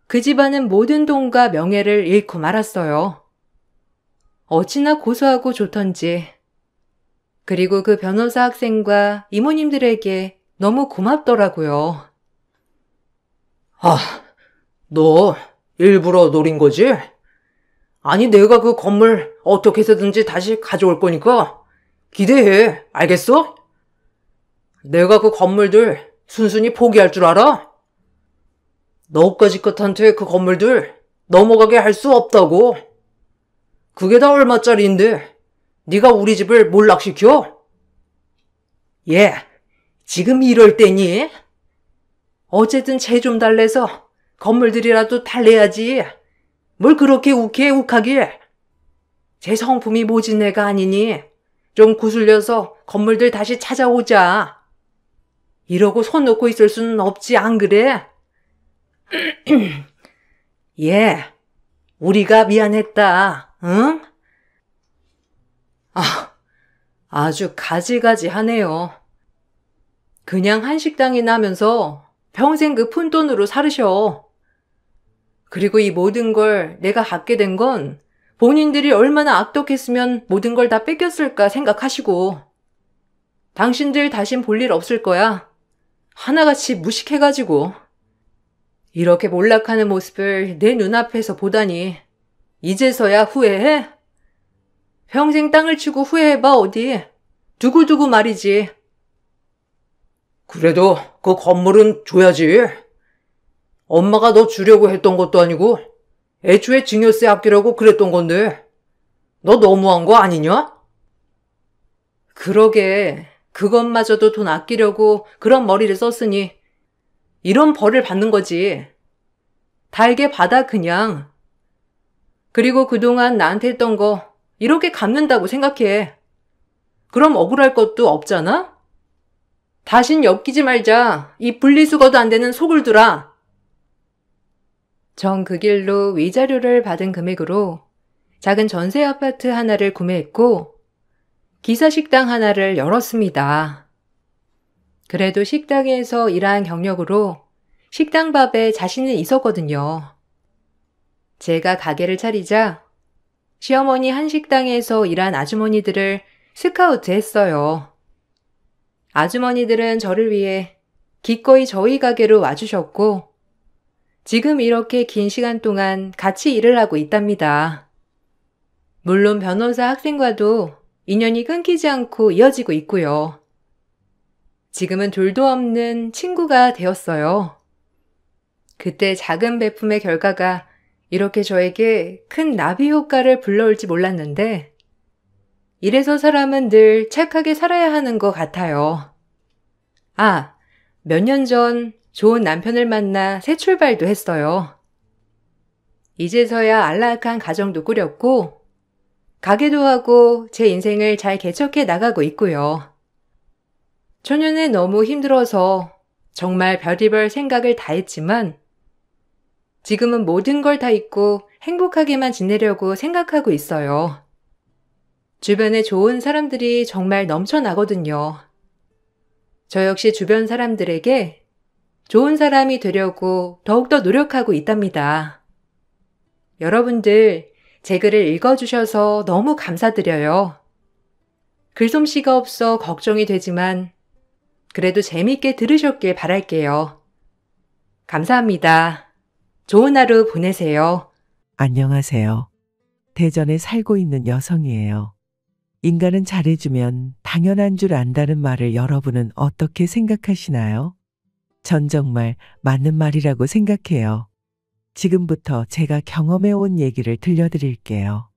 그 집안은 모든 돈과 명예를 잃고 말았어요. 어찌나 고소하고 좋던지. 그리고 그 변호사 학생과 이모님들에게 너무 고맙더라고요. 아, 너 일부러 노린 거지? 아니, 내가 그 건물 어떻게 해서든지 다시 가져올 거니까 기대해. 알겠어? 내가 그 건물들 순순히 포기할 줄 알아? 너까지 것한테 그 건물들 넘어가게 할 수 없다고. 그게 다 얼마짜리인데 네가 우리 집을 몰락시켜? 지금 이럴 때니? 어쨌든 쟤 좀 달래서 건물들이라도 달래야지. 뭘 그렇게 욱해, 제 성품이 모진 애가 아니니 좀 구슬려서 건물들 다시 찾아오자. 이러고 손 놓고 있을 수는 없지, 안 그래? 예, 우리가 미안했다, 응? 아주 가지가지하네요. 그냥 한식당이나 하면서 평생 그 푼돈으로 살으셔. 그리고 이 모든 걸 내가 갖게 된 건 본인들이 얼마나 악독했으면 모든 걸 다 뺏겼을까 생각하시고. 당신들 다신 볼 일 없을 거야. 하나같이 무식해가지고. 이렇게 몰락하는 모습을 내 눈앞에서 보다니 이제서야 후회해? 평생 땅을 치고 후회해봐 어디. 두고두고 말이지. 그래도 그 건물은 줘야지. 엄마가 너 주려고 했던 것도 아니고 애초에 증여세 아끼려고 그랬던 건데 너 너무한 거 아니냐? 그러게, 그것마저도 돈 아끼려고 그런 머리를 썼으니 이런 벌을 받는 거지. 달게 받아 그냥. 그리고 그동안 나한테 했던 거 이렇게 갚는다고 생각해. 그럼 억울할 것도 없잖아? 다신 엮이지 말자. 이 분리수거도 안 되는 소굴들아. 전 그 길로 위자료를 받은 금액으로 작은 전세 아파트 하나를 구매했고 기사식당 하나를 열었습니다. 그래도 식당에서 일한 경력으로 식당밥에 자신은 있었거든요. 제가 가게를 차리자 시어머니 한식당에서 일한 아주머니들을 스카우트 했어요. 아주머니들은 저를 위해 기꺼이 저희 가게로 와주셨고 지금 이렇게 긴 시간 동안 같이 일을 하고 있답니다. 물론 변호사 학생과도 인연이 끊기지 않고 이어지고 있고요. 지금은 둘도 없는 친구가 되었어요. 그때 작은 베품의 결과가 이렇게 저에게 큰 나비 효과를 불러올지 몰랐는데 이래서 사람은 늘 착하게 살아야 하는 것 같아요. 몇 년 전 좋은 남편을 만나 새 출발도 했어요. 이제서야 안락한 가정도 꾸렸고 가게도 하고 제 인생을 잘 개척해 나가고 있고요. 초년에 너무 힘들어서 정말 별의별 생각을 다 했지만 지금은 모든 걸 다 잊고 행복하게만 지내려고 생각하고 있어요. 주변에 좋은 사람들이 정말 넘쳐나거든요. 저 역시 주변 사람들에게 좋은 사람이 되려고 더욱더 노력하고 있답니다. 여러분들, 제 글을 읽어주셔서 너무 감사드려요. 글솜씨가 없어 걱정이 되지만 그래도 재밌게 들으셨길 바랄게요. 감사합니다. 좋은 하루 보내세요. 안녕하세요. 대전에 살고 있는 여성이에요. 인간은 잘해주면 당연한 줄 안다는 말을 여러분은 어떻게 생각하시나요? 전 정말 맞는 말이라고 생각해요. 지금부터 제가 경험해온 얘기를 들려드릴게요.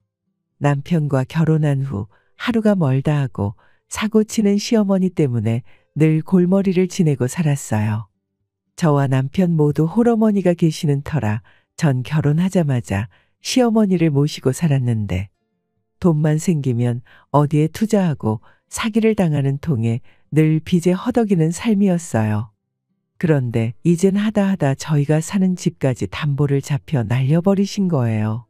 남편과 결혼한 후 하루가 멀다 하고 사고치는 시어머니 때문에 늘 골머리를 지내고 살았어요. 저와 남편 모두 홀어머니가 계시는 터라 전 결혼하자마자 시어머니를 모시고 살았는데 돈만 생기면 어디에 투자하고 사기를 당하는 통에 늘 빚에 허덕이는 삶이었어요. 그런데 이젠 하다 저희가 사는 집까지 담보를 잡혀 날려버리신 거예요.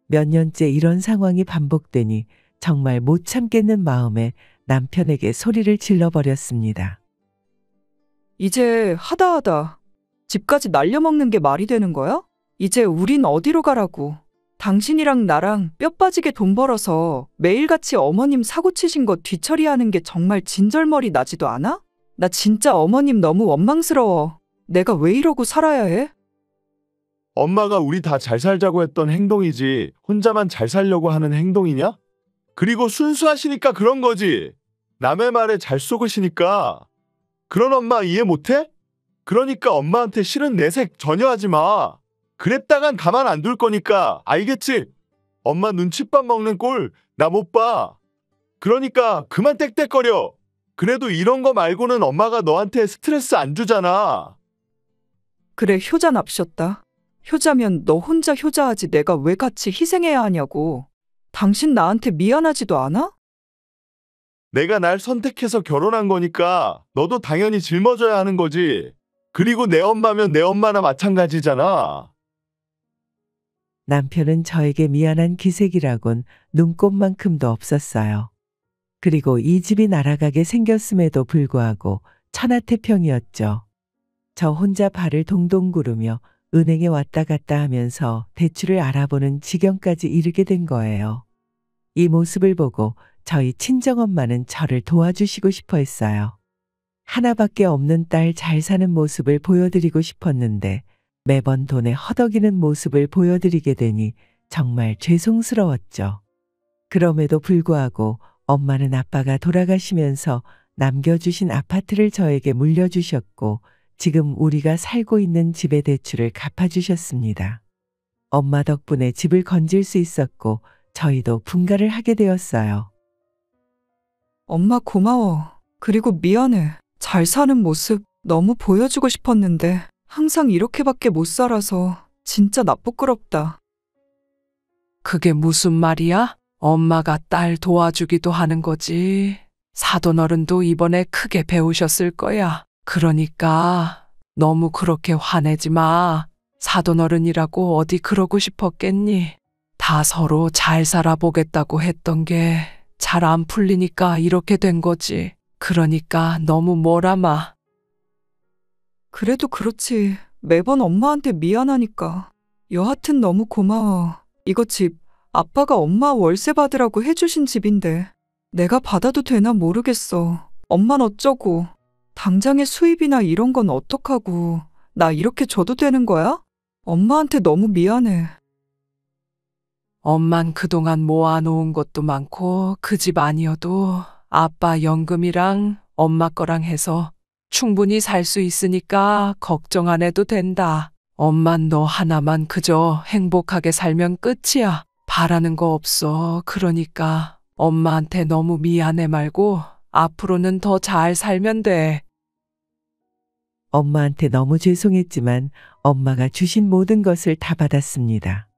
몇 년째 이런 상황이 반복되니 정말 못 참겠는 마음에 남편에게 소리를 질러버렸습니다. 이제 하다 집까지 날려먹는 게 말이 되는 거야? 이제 우린 어디로 가라고. 당신이랑 나랑 뼈 빠지게 돈 벌어서 매일같이 어머님 사고 치신 거 뒤처리하는 게 정말 진절머리 나지도 않아? 나 진짜 어머님 너무 원망스러워. 내가 왜 이러고 살아야 해? 엄마가 우리 다 잘 살자고 했던 행동이지 혼자만 잘 살려고 하는 행동이냐? 그리고 순수하시니까 그런 거지. 남의 말에 잘 속으시니까. 그런 엄마 이해 못해? 그러니까 엄마한테 싫은 내색 전혀 하지 마. 그랬다간 가만 안 둘 거니까 알겠지? 엄마 눈칫밥 먹는 꼴 나 못 봐. 그러니까 그만 떽떽거려. 그래도 이런 거 말고는 엄마가 너한테 스트레스 안 주잖아. 그래 효자 납셨다. 효자면 너 혼자 효자하지 내가 왜 같이 희생해야 하냐고. 당신 나한테 미안하지도 않아? 내가 날 선택해서 결혼한 거니까 너도 당연히 짊어져야 하는 거지. 그리고 내 엄마면 내 엄마나 마찬가지잖아. 남편은 저에게 미안한 기색이라곤 눈꼽만큼도 없었어요. 그리고 이 집이 날아가게 생겼음에도 불구하고 천하태평이었죠. 저 혼자 발을 동동 구르며 은행에 왔다 갔다 하면서 대출을 알아보는 지경까지 이르게 된 거예요. 이 모습을 보고 저희 친정엄마는 저를 도와주시고 싶어 했어요. 하나밖에 없는 딸 잘 사는 모습을 보여드리고 싶었는데 매번 돈에 허덕이는 모습을 보여드리게 되니 정말 죄송스러웠죠. 그럼에도 불구하고 엄마는 아빠가 돌아가시면서 남겨주신 아파트를 저에게 물려주셨고 지금 우리가 살고 있는 집의 대출을 갚아주셨습니다. 엄마 덕분에 집을 건질 수 있었고 저희도 분가를 하게 되었어요. 엄마 고마워. 그리고 미안해. 잘 사는 모습 너무 보여주고 싶었는데 항상 이렇게밖에 못 살아서 진짜 나 부끄럽다. 그게 무슨 말이야? 엄마가 딸 도와주기도 하는 거지. 사돈어른도 이번에 크게 배우셨을 거야. 그러니까 너무 그렇게 화내지 마. 사돈어른이라고 어디 그러고 싶었겠니? 다 서로 잘 살아보겠다고 했던 게 잘 안 풀리니까 이렇게 된 거지. 그러니까 너무 뭐라 마. 그래도 그렇지. 매번 엄마한테 미안하니까. 여하튼 너무 고마워. 이거 집 아빠가 엄마 월세 받으라고 해주신 집인데 내가 받아도 되나 모르겠어. 엄만 어쩌고. 당장의 수입이나 이런 건 어떡하고. 나 이렇게 줘도 되는 거야? 엄마한테 너무 미안해. 엄만 그동안 모아놓은 것도 많고 그 집 아니어도 아빠 연금이랑 엄마 거랑 해서 충분히 살 수 있으니까 걱정 안 해도 된다. 엄만 너 하나만 그저 행복하게 살면 끝이야. 바라는 거 없어. 그러니까 엄마한테 너무 미안해 말고 앞으로는 더 잘 살면 돼. 엄마한테 너무 죄송했지만 엄마가 주신 모든 것을 다 받았습니다.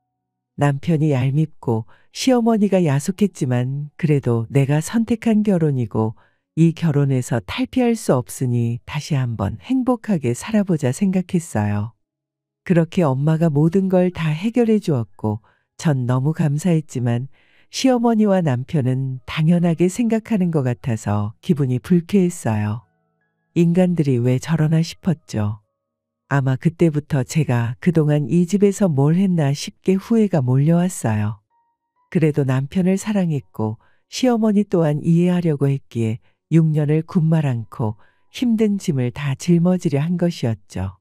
남편이 얄밉고 시어머니가 야속했지만 그래도 내가 선택한 결혼이고 이 결혼에서 탈피할 수 없으니 다시 한번 행복하게 살아보자 생각했어요. 그렇게 엄마가 모든 걸 다 해결해 주었고 전 너무 감사했지만 시어머니와 남편은 당연하게 생각하는 것 같아서 기분이 불쾌했어요. 인간들이 왜 저러나 싶었죠. 아마 그때부터 제가 그동안 이 집에서 뭘 했나 싶게 후회가 몰려왔어요. 그래도 남편을 사랑했고 시어머니 또한 이해하려고 했기에 6년을 군말 않고 힘든 짐을 다 짊어지려 한 것이었죠.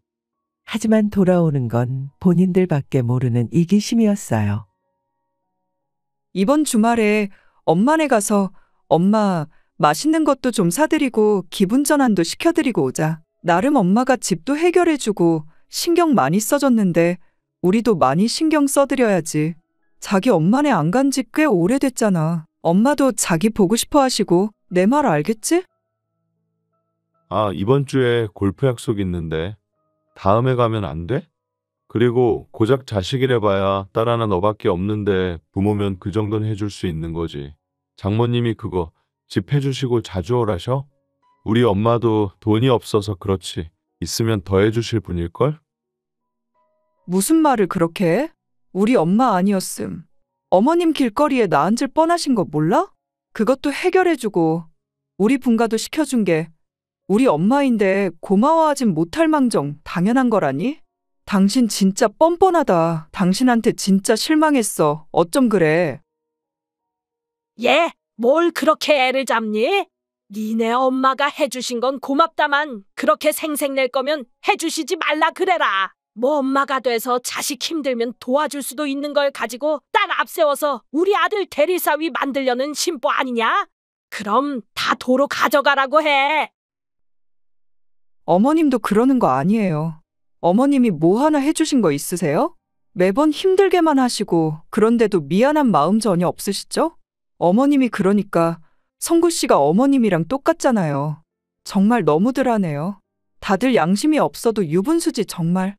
하지만 돌아오는 건 본인들밖에 모르는 이기심이었어요. 이번 주말에 엄마네 가서 엄마 맛있는 것도 좀 사드리고 기분 전환도 시켜드리고 오자. 나름 엄마가 집도 해결해주고 신경 많이 써줬는데 우리도 많이 신경 써드려야지. 자기 엄마네 안 간 지 꽤 오래됐잖아. 엄마도 자기 보고 싶어 하시고 내 말 알겠지? 아, 이번 주에 골프 약속 있는데 다음에 가면 안 돼? 그리고 고작 자식이래 봐야 딸 하나 너밖에 없는데 부모면 그 정도는 해줄 수 있는 거지. 장모님이 그거 집 해주시고 자주 오라셔? 우리 엄마도 돈이 없어서 그렇지. 있으면 더 해주실 분일걸? 무슨 말을 그렇게 해? 우리 엄마 아니었음. 어머님 길거리에 나 앉을 뻔하신 거 몰라? 그것도 해결해주고 우리 분가도 시켜준 게 우리 엄마인데 고마워하진 못할 망정 당연한 거라니? 당신 진짜 뻔뻔하다. 당신한테 진짜 실망했어. 어쩜 그래? 얘, 뭘 그렇게 애를 잡니? 니네 엄마가 해주신 건 고맙다만 그렇게 생색낼 거면 해주시지 말라 그래라. 뭐 엄마가 돼서 자식 힘들면 도와줄 수도 있는 걸 가지고 딸 앞세워서 우리 아들 대리사위 만들려는 심보 아니냐? 그럼 다 도로 가져가라고 해. 어머님도 그러는 거 아니에요. 어머님이 뭐 하나 해주신 거 있으세요? 매번 힘들게만 하시고 그런데도 미안한 마음 전혀 없으시죠? 어머님이 그러니까 성구 씨가 어머님이랑 똑같잖아요. 정말 너무들 하네요. 다들 양심이 없어도 유분수지 정말.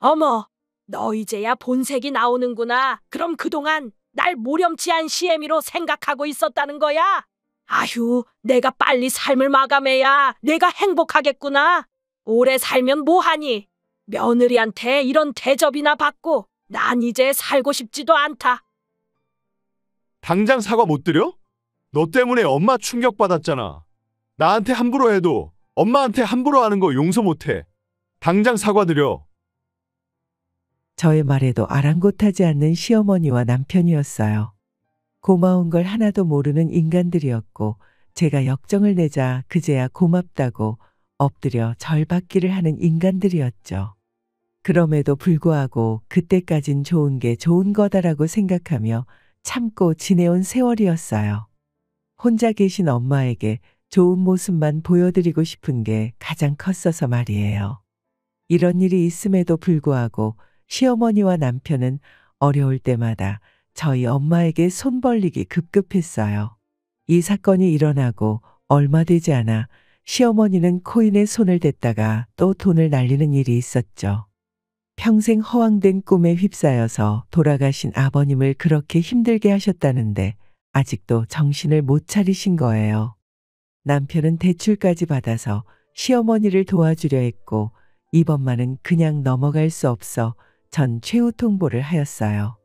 어머, 너 이제야 본색이 나오는구나. 그럼 그동안 날 모렴치한 시애미로 생각하고 있었다는 거야? 아휴, 내가 빨리 삶을 마감해야 내가 행복하겠구나. 오래 살면 뭐하니? 며느리한테 이런 대접이나 받고 난 이제 살고 싶지도 않다. 당장 사과 못 드려? 너 때문에 엄마 충격받았잖아. 나한테 함부로 해도 엄마한테 함부로 하는 거 용서 못해. 당장 사과드려. 저의 말에도 아랑곳하지 않는 시어머니와 남편이었어요. 고마운 걸 하나도 모르는 인간들이었고 제가 역정을 내자 그제야 고맙다고 엎드려 절받기를 하는 인간들이었죠. 그럼에도 불구하고 그때까진 좋은 게 좋은 거다라고 생각하며 참고 지내온 세월이었어요. 혼자 계신 엄마에게 좋은 모습만 보여드리고 싶은 게 가장 컸어서 말이에요. 이런 일이 있음에도 불구하고 시어머니와 남편은 어려울 때마다 저희 엄마에게 손 벌리기 급급했어요. 이 사건이 일어나고 얼마 되지 않아 시어머니는 코인에 손을 댔다가 또 돈을 날리는 일이 있었죠. 평생 허황된 꿈에 휩싸여서 돌아가신 아버님을 그렇게 힘들게 하셨다는데 아직도 정신을 못 차리신 거예요. 남편은 대출까지 받아서 시어머니를 도와주려 했고 이번만은 그냥 넘어갈 수 없어 전 최후 통보를 하였어요.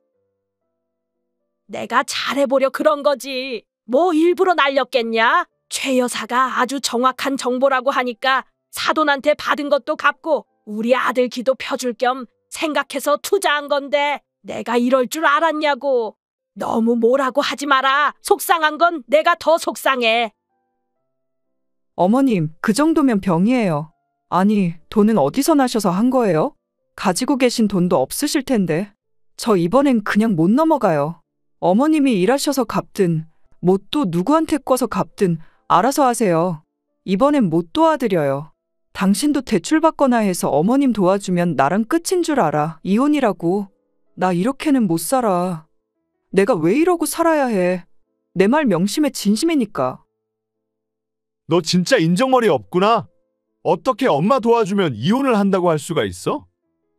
내가 잘해보려 그런 거지. 뭐 일부러 날렸겠냐? 최 여사가 아주 정확한 정보라고 하니까 사돈한테 받은 것도 갚고 우리 아들 기도 펴줄 겸 생각해서 투자한 건데 내가 이럴 줄 알았냐고. 너무 뭐라고 하지 마라. 속상한 건 내가 더 속상해. 어머님, 그 정도면 병이에요. 아니, 돈은 어디서 나셔서 한 거예요? 가지고 계신 돈도 없으실 텐데. 저 이번엔 그냥 못 넘어가요. 어머님이 일하셔서 갚든 못 또 누구한테 꿔서 갚든 알아서 하세요. 이번엔 못 도와드려요. 당신도 대출받거나 해서 어머님 도와주면 나랑 끝인 줄 알아. 이혼이라고. 나 이렇게는 못 살아. 내가 왜 이러고 살아야 해. 내 말 명심해 진심이니까. 너 진짜 인정머리 없구나. 어떻게 엄마 도와주면 이혼을 한다고 할 수가 있어?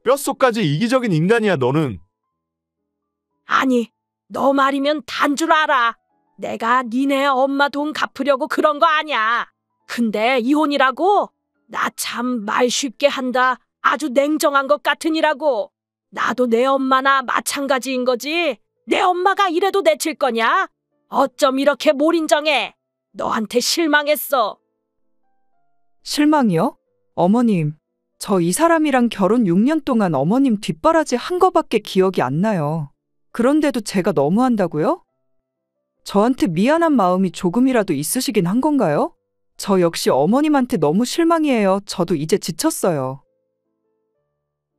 뼛속까지 이기적인 인간이야 너는. 아니, 너 말이면 단 줄 알아. 내가 니네 엄마 돈 갚으려고 그런 거 아니야. 근데 이혼이라고? 나 참 말 쉽게 한다. 아주 냉정한 것 같으니라고. 나도 내 엄마나 마찬가지인 거지. 내 엄마가 이래도 내칠 거냐? 어쩜 이렇게 몰인정해? 너한테 실망했어. 실망이요? 어머님, 저 이 사람이랑 결혼 6년 동안 어머님 뒷바라지 한 거밖에 기억이 안 나요. 그런데도 제가 너무한다고요? 저한테 미안한 마음이 조금이라도 있으시긴 한 건가요? 저 역시 어머님한테 너무 실망이에요. 저도 이제 지쳤어요.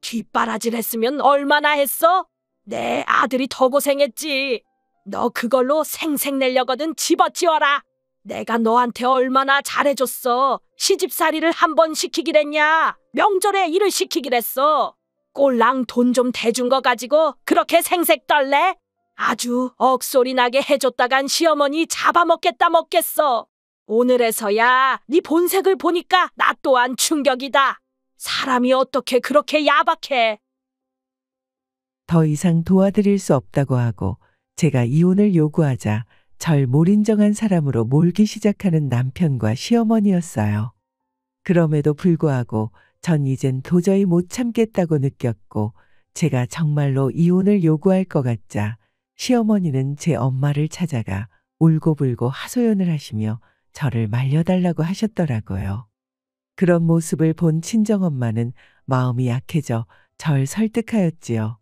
뒷바라지를 했으면 얼마나 했어? 내 아들이 더 고생했지. 너 그걸로 생색 내려거든 집어치워라. 내가 너한테 얼마나 잘해줬어. 시집살이를 한 번 시키기랬냐. 명절에 일을 시키기랬어. 꼴랑 돈 좀 대준 거 가지고 그렇게 생색 떨래? 아주 억소리 나게 해줬다간 시어머니 잡아먹겠다 먹겠어. 오늘에서야 네 본색을 보니까 나 또한 충격이다. 사람이 어떻게 그렇게 야박해. 더 이상 도와드릴 수 없다고 하고 제가 이혼을 요구하자 절 몰인정한 사람으로 몰기 시작하는 남편과 시어머니였어요. 그럼에도 불구하고 전 이젠 도저히 못 참겠다고 느꼈고 제가 정말로 이혼을 요구할 것 같자 시어머니는 제 엄마를 찾아가 울고불고 하소연을 하시며 저를 말려달라고 하셨더라고요. 그런 모습을 본 친정엄마는 마음이 약해져 절 설득하였지요.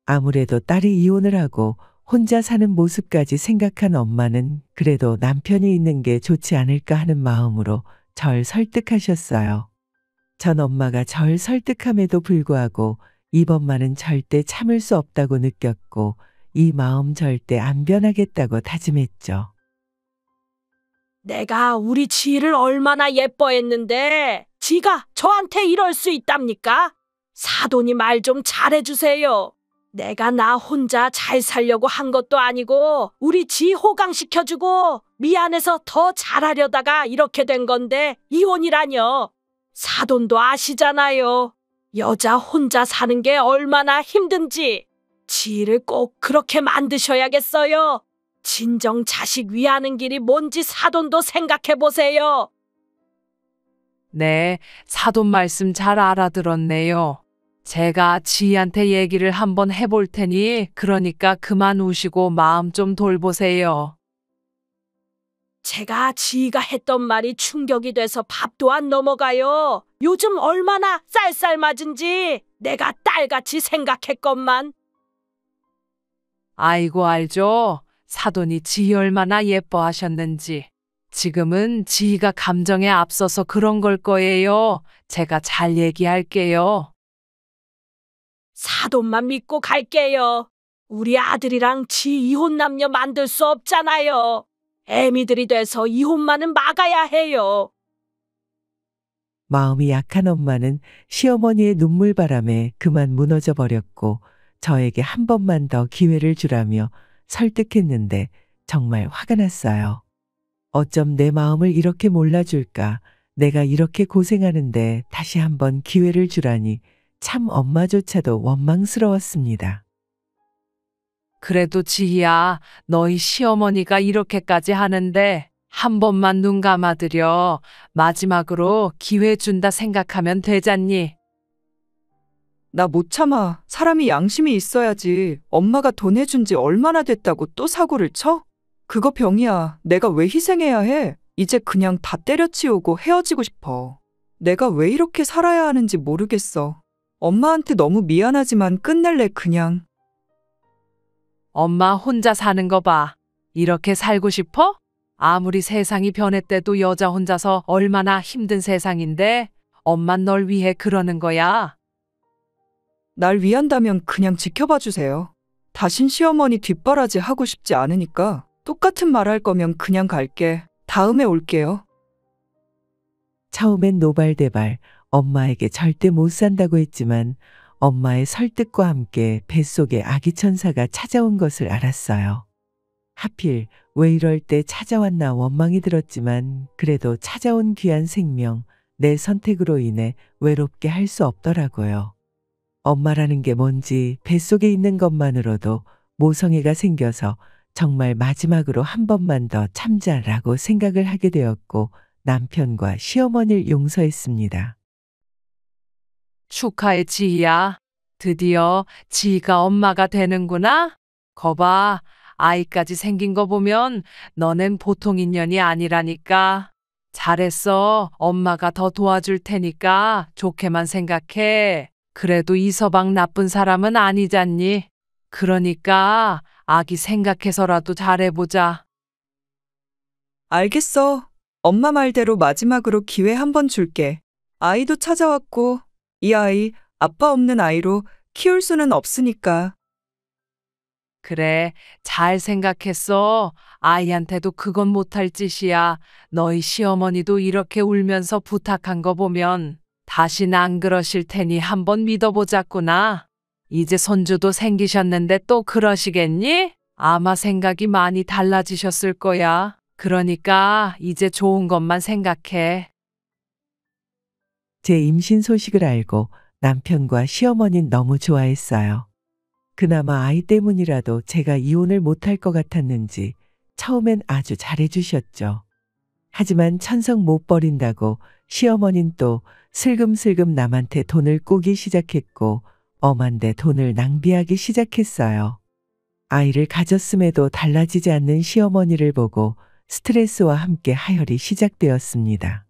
아무래도 딸이 이혼을 하고 혼자 사는 모습까지 생각한 엄마는 그래도 남편이 있는 게 좋지 않을까 하는 마음으로 절 설득하셨어요. 전 엄마가 절 설득함에도 불구하고 이번만은 절대 참을 수 없다고 느꼈고 이 마음 절대 안 변하겠다고 다짐했죠. 내가 우리 지희를 얼마나 예뻐했는데 지가 저한테 이럴 수 있답니까? 사돈이 말 좀 잘해주세요. 내가 나 혼자 잘 살려고 한 것도 아니고 우리 지희 호강시켜주고 미안해서 더 잘하려다가 이렇게 된 건데 이혼이라뇨. 사돈도 아시잖아요. 여자 혼자 사는 게 얼마나 힘든지 지를 꼭 그렇게 만드셔야겠어요. 진정 자식 위하는 길이 뭔지 사돈도 생각해 보세요. 네, 사돈 말씀 잘 알아들었네요. 제가 지희한테 얘기를 한번 해볼 테니 그러니까 그만 우시고 마음 좀 돌보세요. 제가 지희가 했던 말이 충격이 돼서 밥도 안 넘어가요. 요즘 얼마나 쌀쌀맞은지 내가 딸같이 생각했건만. 아이고 알죠. 사돈이 지희 얼마나 예뻐하셨는지. 지금은 지희가 감정에 앞서서 그런 걸 거예요. 제가 잘 얘기할게요. 사돈만 믿고 갈게요. 우리 아들이랑 지 이혼 남녀 만들 수 없잖아요. 애미들이 돼서 이혼만은 막아야 해요. 마음이 약한 엄마는 시어머니의 눈물바람에 그만 무너져 버렸고 저에게 한 번만 더 기회를 주라며 설득했는데 정말 화가 났어요. 어쩜 내 마음을 이렇게 몰라줄까? 내가 이렇게 고생하는데 다시 한번 기회를 주라니 참 엄마조차도 원망스러웠습니다. 그래도 지희야, 너희 시어머니가 이렇게까지 하는데 한 번만 눈 감아드려. 마지막으로 기회 준다 생각하면 되잖니. 나 못 참아. 사람이 양심이 있어야지. 엄마가 돈 해준 지 얼마나 됐다고 또 사고를 쳐? 그거 병이야. 내가 왜 희생해야 해? 이제 그냥 다 때려치우고 헤어지고 싶어. 내가 왜 이렇게 살아야 하는지 모르겠어. 엄마한테 너무 미안하지만 끝낼래 그냥. 엄마 혼자 사는 거 봐. 이렇게 살고 싶어? 아무리 세상이 변했대도 여자 혼자서 얼마나 힘든 세상인데 엄만 널 위해 그러는 거야. 날 위한다면 그냥 지켜봐 주세요. 다신 시어머니 뒷바라지 하고 싶지 않으니까 똑같은 말 할 거면 그냥 갈게. 다음에 올게요. 처음엔 노발대발 엄마에게 절대 못 산다고 했지만 엄마의 설득과 함께 뱃속에 아기 천사가 찾아온 것을 알았어요. 하필 왜 이럴 때 찾아왔나 원망이 들었지만 그래도 찾아온 귀한 생명, 내 선택으로 인해 외롭게 할 수 없더라고요. 엄마라는 게 뭔지 뱃속에 있는 것만으로도 모성애가 생겨서 정말 마지막으로 한 번만 더 참자라고 생각을 하게 되었고 남편과 시어머니를 용서했습니다. 축하해, 지희야. 드디어 지희가 엄마가 되는구나. 거봐, 아이까지 생긴 거 보면 너넨 보통 인연이 아니라니까. 잘했어. 엄마가 더 도와줄 테니까 좋게만 생각해. 그래도 이서방 나쁜 사람은 아니잖니. 그러니까 아기 생각해서라도 잘해보자. 알겠어. 엄마 말대로 마지막으로 기회 한 번 줄게. 아이도 찾아왔고 이 아이 아빠 없는 아이로 키울 수는 없으니까. 그래, 잘 생각했어. 아이한테도 그건 못할 짓이야. 너희 시어머니도 이렇게 울면서 부탁한 거 보면 다신 안 그러실 테니 한번 믿어보자꾸나. 이제 손주도 생기셨는데 또 그러시겠니? 아마 생각이 많이 달라지셨을 거야. 그러니까 이제 좋은 것만 생각해. 제 임신 소식을 알고 남편과 시어머니는 너무 좋아했어요. 그나마 아이 때문이라도 제가 이혼을 못할 것 같았는지 처음엔 아주 잘해주셨죠. 하지만 천성 못 버린다고 시어머니는 또 슬금슬금 남한테 돈을 꾸기 시작했고 엄한데 돈을 낭비하기 시작했어요. 아이를 가졌음에도 달라지지 않는 시어머니를 보고 스트레스와 함께 하혈이 시작되었습니다.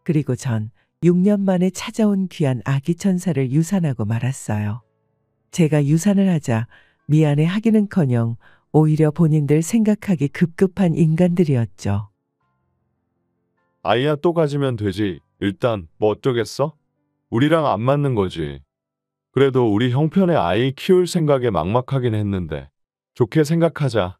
그리고 전 6년 만에 찾아온 귀한 아기 천사를 유산하고 말았어요. 제가 유산을 하자 미안해 하기는커녕 오히려 본인들 생각하기 급급한 인간들이었죠. 아이야 또 가지면 되지. 일단 뭐 어쩌겠어? 우리랑 안 맞는 거지. 그래도 우리 형편의 아이 키울 생각에 막막하긴 했는데 좋게 생각하자.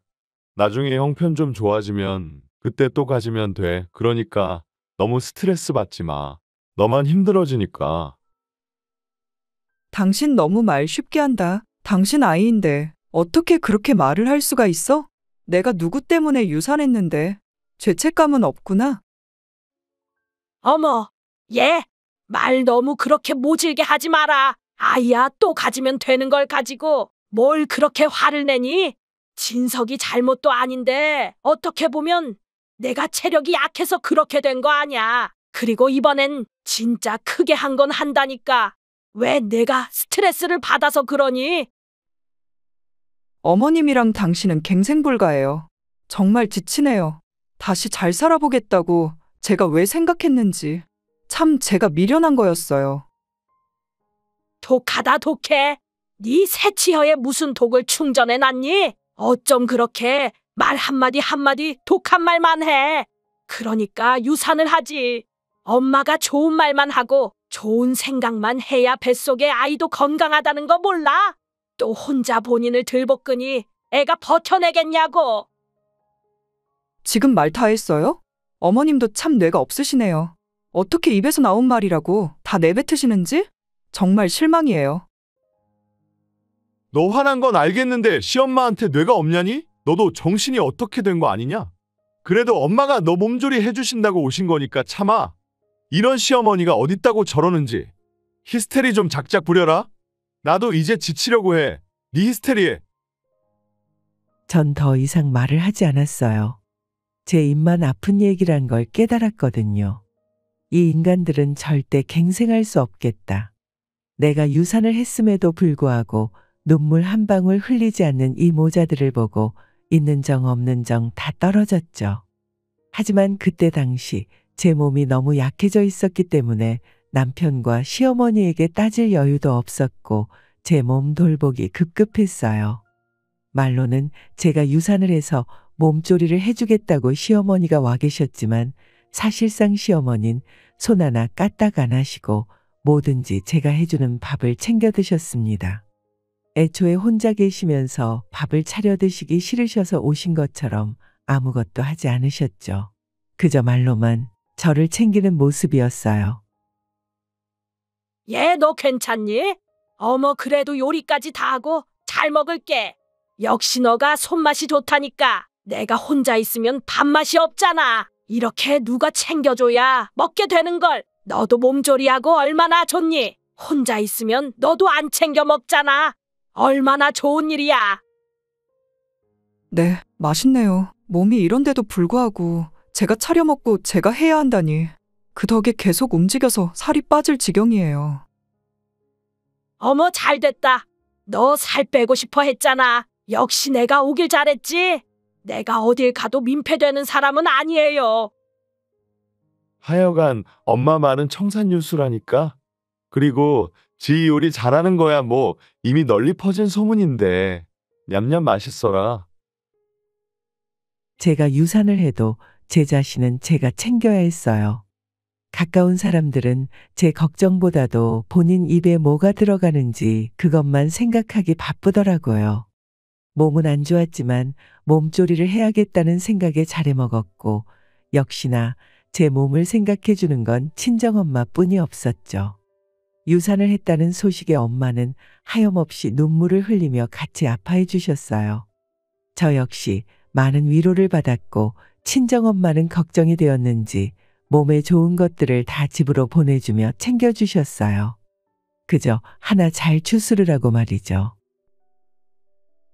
나중에 형편 좀 좋아지면 그때 또 가지면 돼. 그러니까 너무 스트레스 받지 마. 너만 힘들어지니까. 당신 너무 말 쉽게 한다. 당신 아이인데 어떻게 그렇게 말을 할 수가 있어? 내가 누구 때문에 유산했는데 죄책감은 없구나. 어머, 얘 말 너무 그렇게 모질게 하지 마라. 아이야, 또 가지면 되는 걸 가지고 뭘 그렇게 화를 내니? 진석이 잘못도 아닌데 어떻게 보면 내가 체력이 약해서 그렇게 된 거 아냐. 그리고 이번엔 진짜 크게 한 건 한다니까. 왜 내가 스트레스를 받아서 그러니? 어머님이랑 당신은 갱생불가예요. 정말 지치네요. 다시 잘 살아보겠다고 제가 왜 생각했는지. 참 제가 미련한 거였어요. 독하다 독해. 네 새치혀에 무슨 독을 충전해 놨니? 어쩜 그렇게 말 한마디 한마디 독한 말만 해. 그러니까 유산을 하지. 엄마가 좋은 말만 하고 좋은 생각만 해야 뱃속에 아이도 건강하다는 거 몰라? 또 혼자 본인을 들볶으니 애가 버텨내겠냐고. 지금 말 다 했어요? 어머님도 참 뇌가 없으시네요. 어떻게 입에서 나온 말이라고 다 내뱉으시는지? 정말 실망이에요. 너 화난 건 알겠는데 시엄마한테 뇌가 없냐니? 너도 정신이 어떻게 된 거 아니냐? 그래도 엄마가 너 몸조리 해주신다고 오신 거니까 참아. 이런 시어머니가 어딨다고 저러는지. 히스테리 좀 작작 부려라. 나도 이제 지치려고 해. 네 히스테리에. 전 더 이상 말을 하지 않았어요. 제 입만 아픈 얘기란 걸 깨달았거든요. 이 인간들은 절대 갱생할 수 없겠다. 내가 유산을 했음에도 불구하고 눈물 한 방울 흘리지 않는 이 모자들을 보고 있는 정 없는 정 다 떨어졌죠. 하지만 그때 당시 제 몸이 너무 약해져 있었기 때문에 남편과 시어머니에게 따질 여유도 없었고 제 몸 돌보기 급급했어요. 말로는 제가 유산을 해서 몸조리를 해주겠다고 시어머니가 와 계셨지만 사실상 시어머니는 손 하나 까딱 안 하시고 뭐든지 제가 해주는 밥을 챙겨 드셨습니다. 애초에 혼자 계시면서 밥을 차려 드시기 싫으셔서 오신 것처럼 아무것도 하지 않으셨죠. 그저 말로만 저를 챙기는 모습이었어요. 얘 너 괜찮니? 어머 그래도 요리까지 다 하고 잘 먹을게. 역시 너가 손맛이 좋다니까. 내가 혼자 있으면 밥맛이 없잖아. 이렇게 누가 챙겨줘야 먹게 되는 걸. 너도 몸조리하고 얼마나 좋니? 혼자 있으면 너도 안 챙겨 먹잖아. 얼마나 좋은 일이야. 네, 맛있네요. 몸이 이런데도 불구하고 제가 차려 먹고 제가 해야 한다니. 그 덕에 계속 움직여서 살이 빠질 지경이에요. 어머 잘됐다. 너 살 빼고 싶어 했잖아. 역시 내가 오길 잘했지. 내가 어딜 가도 민폐되는 사람은 아니에요. 하여간 엄마 말은 청산유수라니까. 그리고 지 요리 잘하는 거야 뭐 이미 널리 퍼진 소문인데 냠냠 맛있어라. 제가 유산을 해도 제 자신은 제가 챙겨야 했어요. 가까운 사람들은 제 걱정보다도 본인 입에 뭐가 들어가는지 그것만 생각하기 바쁘더라고요. 몸은 안 좋았지만 몸조리를 해야겠다는 생각에 잘해먹었고 역시나 제 몸을 생각해 주는 건 친정엄마뿐이 없었죠. 유산을 했다는 소식에 엄마는 하염없이 눈물을 흘리며 같이 아파해 주셨어요. 저 역시 많은 위로를 받았고 친정엄마는 걱정이 되었는지 몸에 좋은 것들을 다 집으로 보내주며 챙겨주셨어요. 그저 하나 잘 추스르라고 말이죠.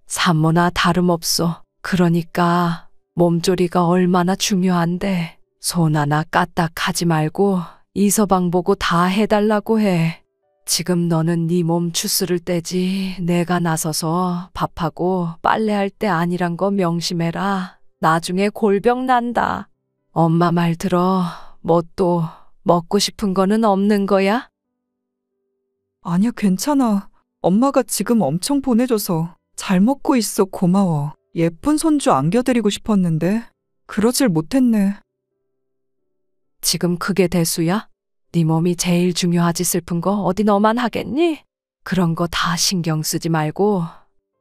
산모나 다름없소. 그러니까 몸조리가 얼마나 중요한데 손 하나 까딱하지 말고 이서방 보고 다 해달라고 해. 지금 너는 네 몸 추스를 때지 내가 나서서 밥하고 빨래할 때 아니란 거 명심해라. 나중에 골병 난다. 엄마 말 들어. 뭐 또 먹고 싶은 거는 없는 거야? 아니야, 괜찮아. 엄마가 지금 엄청 보내줘서 잘 먹고 있어. 고마워. 예쁜 손주 안겨드리고 싶었는데 그러질 못했네. 지금 그게 대수야? 네 몸이 제일 중요하지. 슬픈 거 어디 너만 하겠니? 그런 거 다 신경 쓰지 말고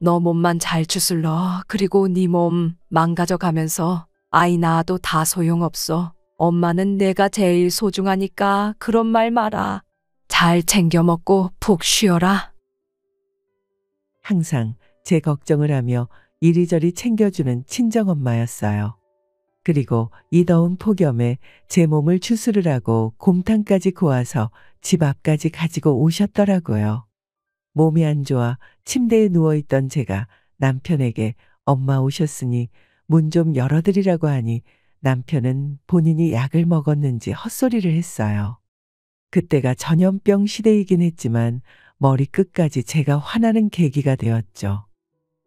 너 몸만 잘 추슬러. 그리고 네 몸 망가져가면서 아이 낳아도 다 소용없어. 엄마는 내가 제일 소중하니까 그런 말 마라. 잘 챙겨 먹고 푹 쉬어라. 항상 제 걱정을 하며 이리저리 챙겨주는 친정엄마였어요. 그리고 이 더운 폭염에 제 몸을 추스르라고 곰탕까지 구워서 집 앞까지 가지고 오셨더라고요. 몸이 안 좋아 침대에 누워있던 제가 남편에게 엄마 오셨으니 문 좀 열어드리라고 하니 남편은 본인이 약을 먹었는지 헛소리를 했어요. 그때가 전염병 시대이긴 했지만 머리끝까지 제가 화나는 계기가 되었죠.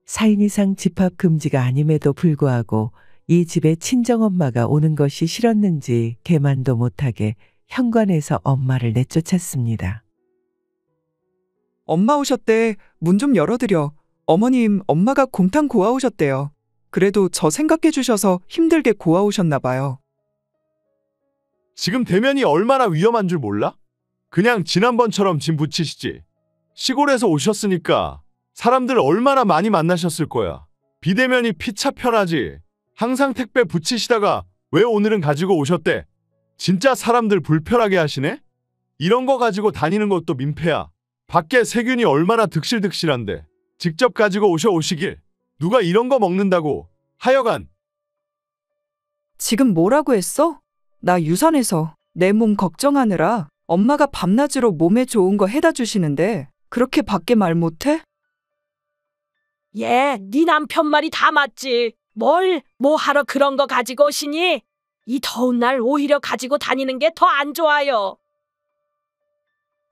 4인 이상 집합 금지가 아님에도 불구하고 이 집에 친정엄마가 오는 것이 싫었는지 개만도 못하게 현관에서 엄마를 내쫓았습니다. 엄마 오셨대. 문 좀 열어드려. 어머님, 엄마가 곰탕 고아오셨대요. 그래도 저 생각해 주셔서 힘들게 고아오셨나 봐요. 지금 대면이 얼마나 위험한 줄 몰라? 그냥 지난번처럼 짐 붙이시지. 시골에서 오셨으니까 사람들 얼마나 많이 만나셨을 거야. 비대면이 피차 편하지. 항상 택배 붙이시다가 왜 오늘은 가지고 오셨대? 진짜 사람들 불편하게 하시네? 이런 거 가지고 다니는 것도 민폐야. 밖에 세균이 얼마나 득실득실한데. 직접 가지고 오시길. 누가 이런 거 먹는다고. 하여간. 지금 뭐라고 했어? 나 유산해서 내 몸 걱정하느라 엄마가 밤낮으로 몸에 좋은 거 해다 주시는데 그렇게 밖에 말 못해? 예, 네 남편 말이 다 맞지. 뭐 하러 그런 거 가지고 오시니? 이 더운 날 오히려 가지고 다니는 게 더 안 좋아요.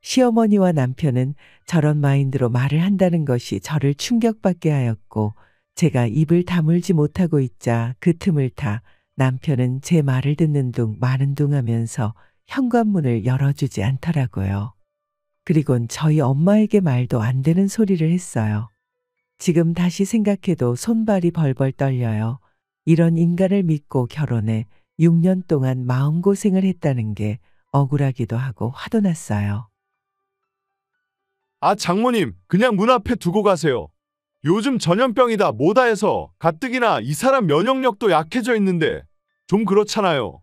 시어머니와 남편은 저런 마인드로 말을 한다는 것이 저를 충격받게 하였고 제가 입을 다물지 못하고 있자 그 틈을 타 남편은 제 말을 듣는 둥 마는 둥 하면서 현관문을 열어주지 않더라고요. 그리곤 저희 엄마에게 말도 안 되는 소리를 했어요. 지금 다시 생각해도 손발이 벌벌 떨려요. 이런 인간을 믿고 결혼해 6년 동안 마음고생을 했다는 게 억울하기도 하고 화도 났어요. 아, 장모님, 그냥 문 앞에 두고 가세요. 요즘 전염병이다 뭐다 해서 가뜩이나 이 사람 면역력도 약해져 있는데 좀 그렇잖아요.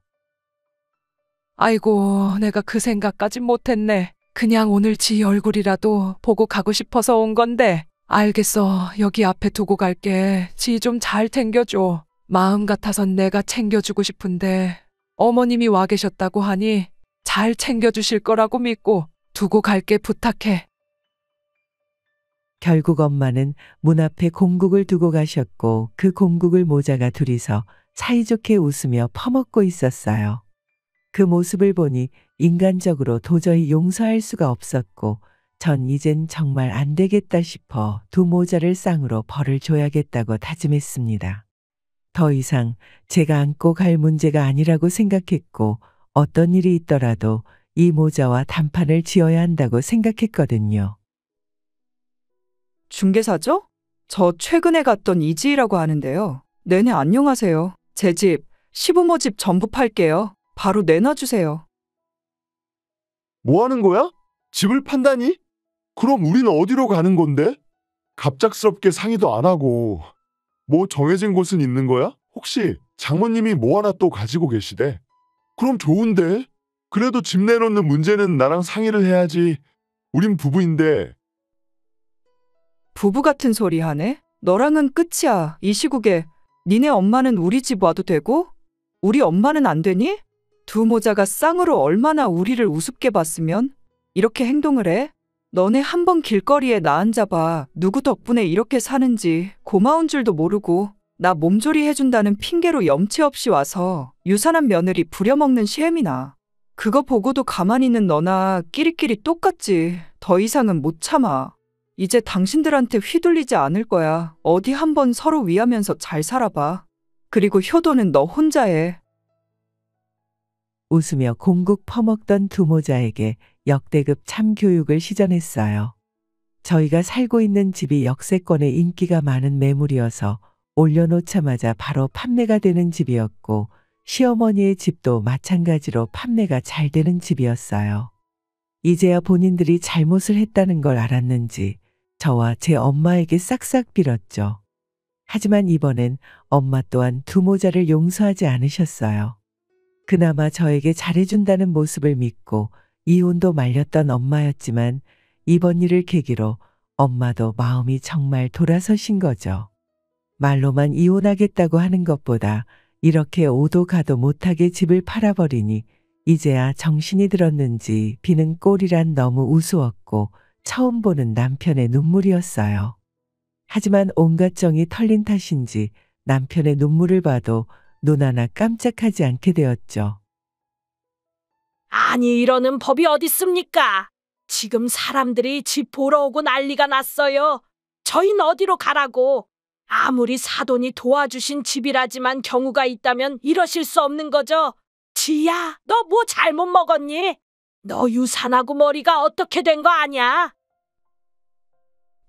아이고, 내가 그 생각까진 못했네. 그냥 오늘 지 얼굴이라도 보고 가고 싶어서 온 건데. 알겠어. 여기 앞에 두고 갈게. 지 좀 잘 챙겨줘. 마음 같아선 내가 챙겨주고 싶은데 어머님이 와 계셨다고 하니 잘 챙겨주실 거라고 믿고 두고 갈게. 부탁해. 결국 엄마는 문 앞에 공국을 두고 가셨고 그 공국을 모자가 둘이서 사이좋게 웃으며 퍼먹고 있었어요. 그 모습을 보니 인간적으로 도저히 용서할 수가 없었고 전 이젠 정말 안 되겠다 싶어 두 모자를 쌍으로 벌을 줘야겠다고 다짐했습니다. 더 이상 제가 안고 갈 문제가 아니라고 생각했고 어떤 일이 있더라도 이 모자와 단판을 지어야 한다고 생각했거든요. 중개사죠? 저 최근에 갔던 이지희라고 하는데요. 네네, 안녕하세요. 제 집, 시부모 집 전부 팔게요. 바로 내놔주세요. 뭐 하는 거야? 집을 판다니? 그럼 우린 어디로 가는 건데? 갑작스럽게 상의도 안 하고 뭐 정해진 곳은 있는 거야? 혹시 장모님이 뭐 하나 또 가지고 계시대? 그럼 좋은데? 그래도 집 내놓는 문제는 나랑 상의를 해야지. 우린 부부인데. 부부 같은 소리 하네? 너랑은 끝이야. 이 시국에 니네 엄마는 우리 집 와도 되고 우리 엄마는 안 되니? 두 모자가 쌍으로 얼마나 우리를 우습게 봤으면 이렇게 행동을 해? 너네 한번 길거리에 나 앉아봐. 누구 덕분에 이렇게 사는지 고마운 줄도 모르고 나 몸조리 해준다는 핑계로 염치 없이 와서 유산한 며느리 부려먹는 시엠이나. 그거 보고도 가만히 있는 너나 끼리끼리 똑같지. 더 이상은 못 참아. 이제 당신들한테 휘둘리지 않을 거야. 어디 한번 서로 위하면서 잘 살아봐. 그리고 효도는 너 혼자 해. 웃으며 공국 퍼먹던 두 모자에게 역대급 참교육을 시전했어요. 저희가 살고 있는 집이 역세권에 인기가 많은 매물이어서 올려놓자마자 바로 판매가 되는 집이었고 시어머니의 집도 마찬가지로 판매가 잘 되는 집이었어요. 이제야 본인들이 잘못을 했다는 걸 알았는지 저와 제 엄마에게 싹싹 빌었죠. 하지만 이번엔 엄마 또한 두 모자를 용서하지 않으셨어요. 그나마 저에게 잘해준다는 모습을 믿고 이혼도 말렸던 엄마였지만 이번 일을 계기로 엄마도 마음이 정말 돌아서신 거죠. 말로만 이혼하겠다고 하는 것보다 이렇게 오도 가도 못하게 집을 팔아버리니 이제야 정신이 들었는지 비는 꼴이란 너무 우스웠고 처음 보는 남편의 눈물이었어요. 하지만 온갖 정이 털린 탓인지 남편의 눈물을 봐도 눈 하나 깜짝하지 않게 되었죠. 아니, 이러는 법이 어딨습니까? 지금 사람들이 집 보러 오고 난리가 났어요. 저흰 어디로 가라고? 아무리 사돈이 도와주신 집이라지만 경우가 있다면 이러실 수 없는 거죠. 지희야, 너 뭐 잘못 먹었니? 너 유산하고 머리가 어떻게 된 거 아냐?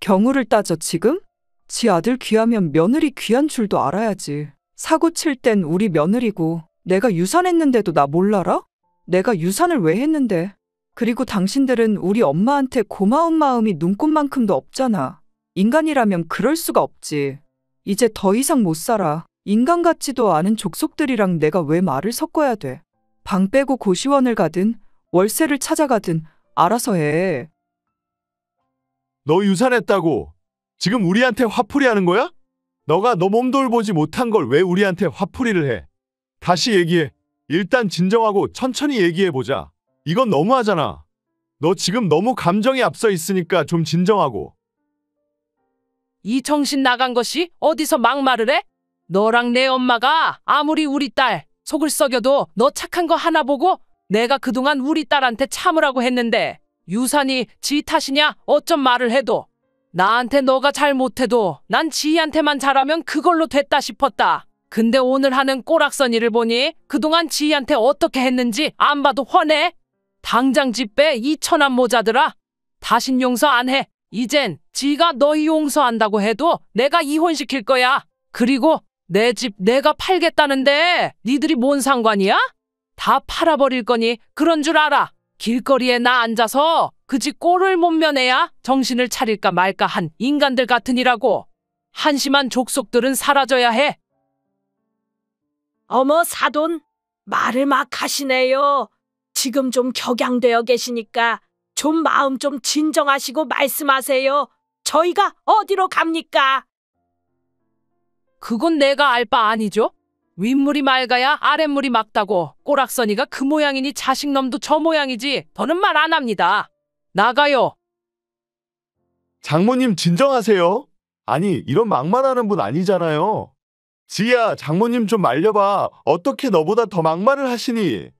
경우를 따져 지금? 지 아들 귀하면 며느리 귀한 줄도 알아야지. 사고 칠 땐 우리 며느리고 내가 유산했는데도 나 몰라라? 내가 유산을 왜 했는데? 그리고 당신들은 우리 엄마한테 고마운 마음이 눈꽃만큼도 없잖아. 인간이라면 그럴 수가 없지. 이제 더 이상 못 살아. 인간 같지도 않은 족속들이랑 내가 왜 말을 섞어야 돼. 방 빼고 고시원을 가든 월세를 찾아가든 알아서 해. 너 유산했다고 지금 우리한테 화풀이 하는 거야? 너가 너 몸 돌보지 못한 걸 왜 우리한테 화풀이를 해? 다시 얘기해. 일단 진정하고 천천히 얘기해보자. 이건 너무하잖아. 너 지금 너무 감정이 앞서 있으니까 좀 진정하고. 이 정신 나간 것이 어디서 막말을 해? 너랑 내 엄마가 아무리 우리 딸 속을 썩여도 너 착한 거 하나 보고 내가 그동안 우리 딸한테 참으라고 했는데 유산이 지 탓이냐 어쩜 말을 해도 나한테 너가 잘못해도 난 지희한테만 잘하면 그걸로 됐다 싶었다. 근데 오늘 하는 꼬락서니를 보니 그동안 지희한테 어떻게 했는지 안 봐도 훤해. 당장 집 빼 이 천한 모자들아. 다신 용서 안 해. 이젠 지가 너희 용서한다고 해도 내가 이혼시킬 거야. 그리고 내 집 내가 팔겠다는데 니들이 뭔 상관이야? 다 팔아버릴 거니 그런 줄 알아. 길거리에 나 앉아서 그 집 꼴을 못 면해야 정신을 차릴까 말까 한 인간들 같으니라고. 한심한 족속들은 사라져야 해. 어머, 사돈, 말을 막 하시네요. 지금 좀 격양되어 계시니까 좀 마음 좀 진정하시고 말씀하세요. 저희가 어디로 갑니까? 그건 내가 알 바 아니죠. 윗물이 맑아야 아랫물이 맑다고. 꼬락서니가 그 모양이니 자식놈도 저 모양이지 더는 말 안 합니다. 나가요. 장모님 진정하세요. 아니 이런 막말하는 분 아니잖아요. 지희야, 장모님 좀 말려봐. 어떻게 너보다 더 막말을 하시니?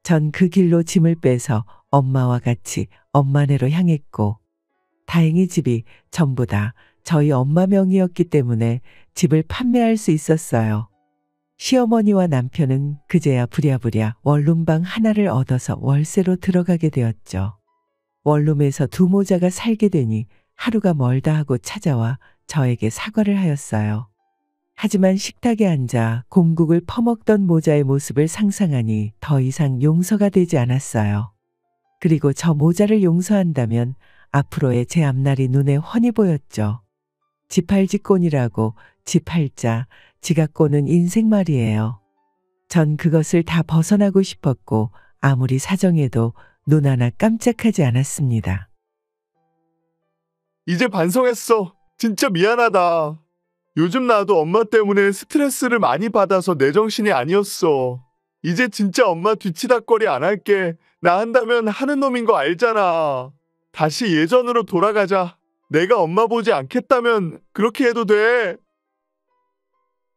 전 그 길로 짐을 빼서 엄마와 같이 엄마네로 향했고 다행히 집이 전부 다 저희 엄마 명의였기 때문에 집을 판매할 수 있었어요. 시어머니와 남편은 그제야 부랴부랴 원룸방 하나를 얻어서 월세로 들어가게 되었죠. 원룸에서 두 모자가 살게 되니 하루가 멀다 하고 찾아와 저에게 사과를 하였어요. 하지만 식탁에 앉아 곰국을 퍼먹던 모자의 모습을 상상하니 더 이상 용서가 되지 않았어요. 그리고 저 모자를 용서한다면 앞으로의 제 앞날이 눈에 훤히 보였죠. 지팔지꼰이라고 지팔자, 지가 꼬는 인생 말이에요. 전 그것을 다 벗어나고 싶었고 아무리 사정해도 눈 하나 깜짝하지 않았습니다. 이제 반성했어. 진짜 미안하다. 요즘 나도 엄마 때문에 스트레스를 많이 받아서 내 정신이 아니었어. 이제 진짜 엄마 뒤치다꺼리 안 할게. 나 한다면 하는 놈인 거 알잖아. 다시 예전으로 돌아가자. 내가 엄마 보지 않겠다면 그렇게 해도 돼.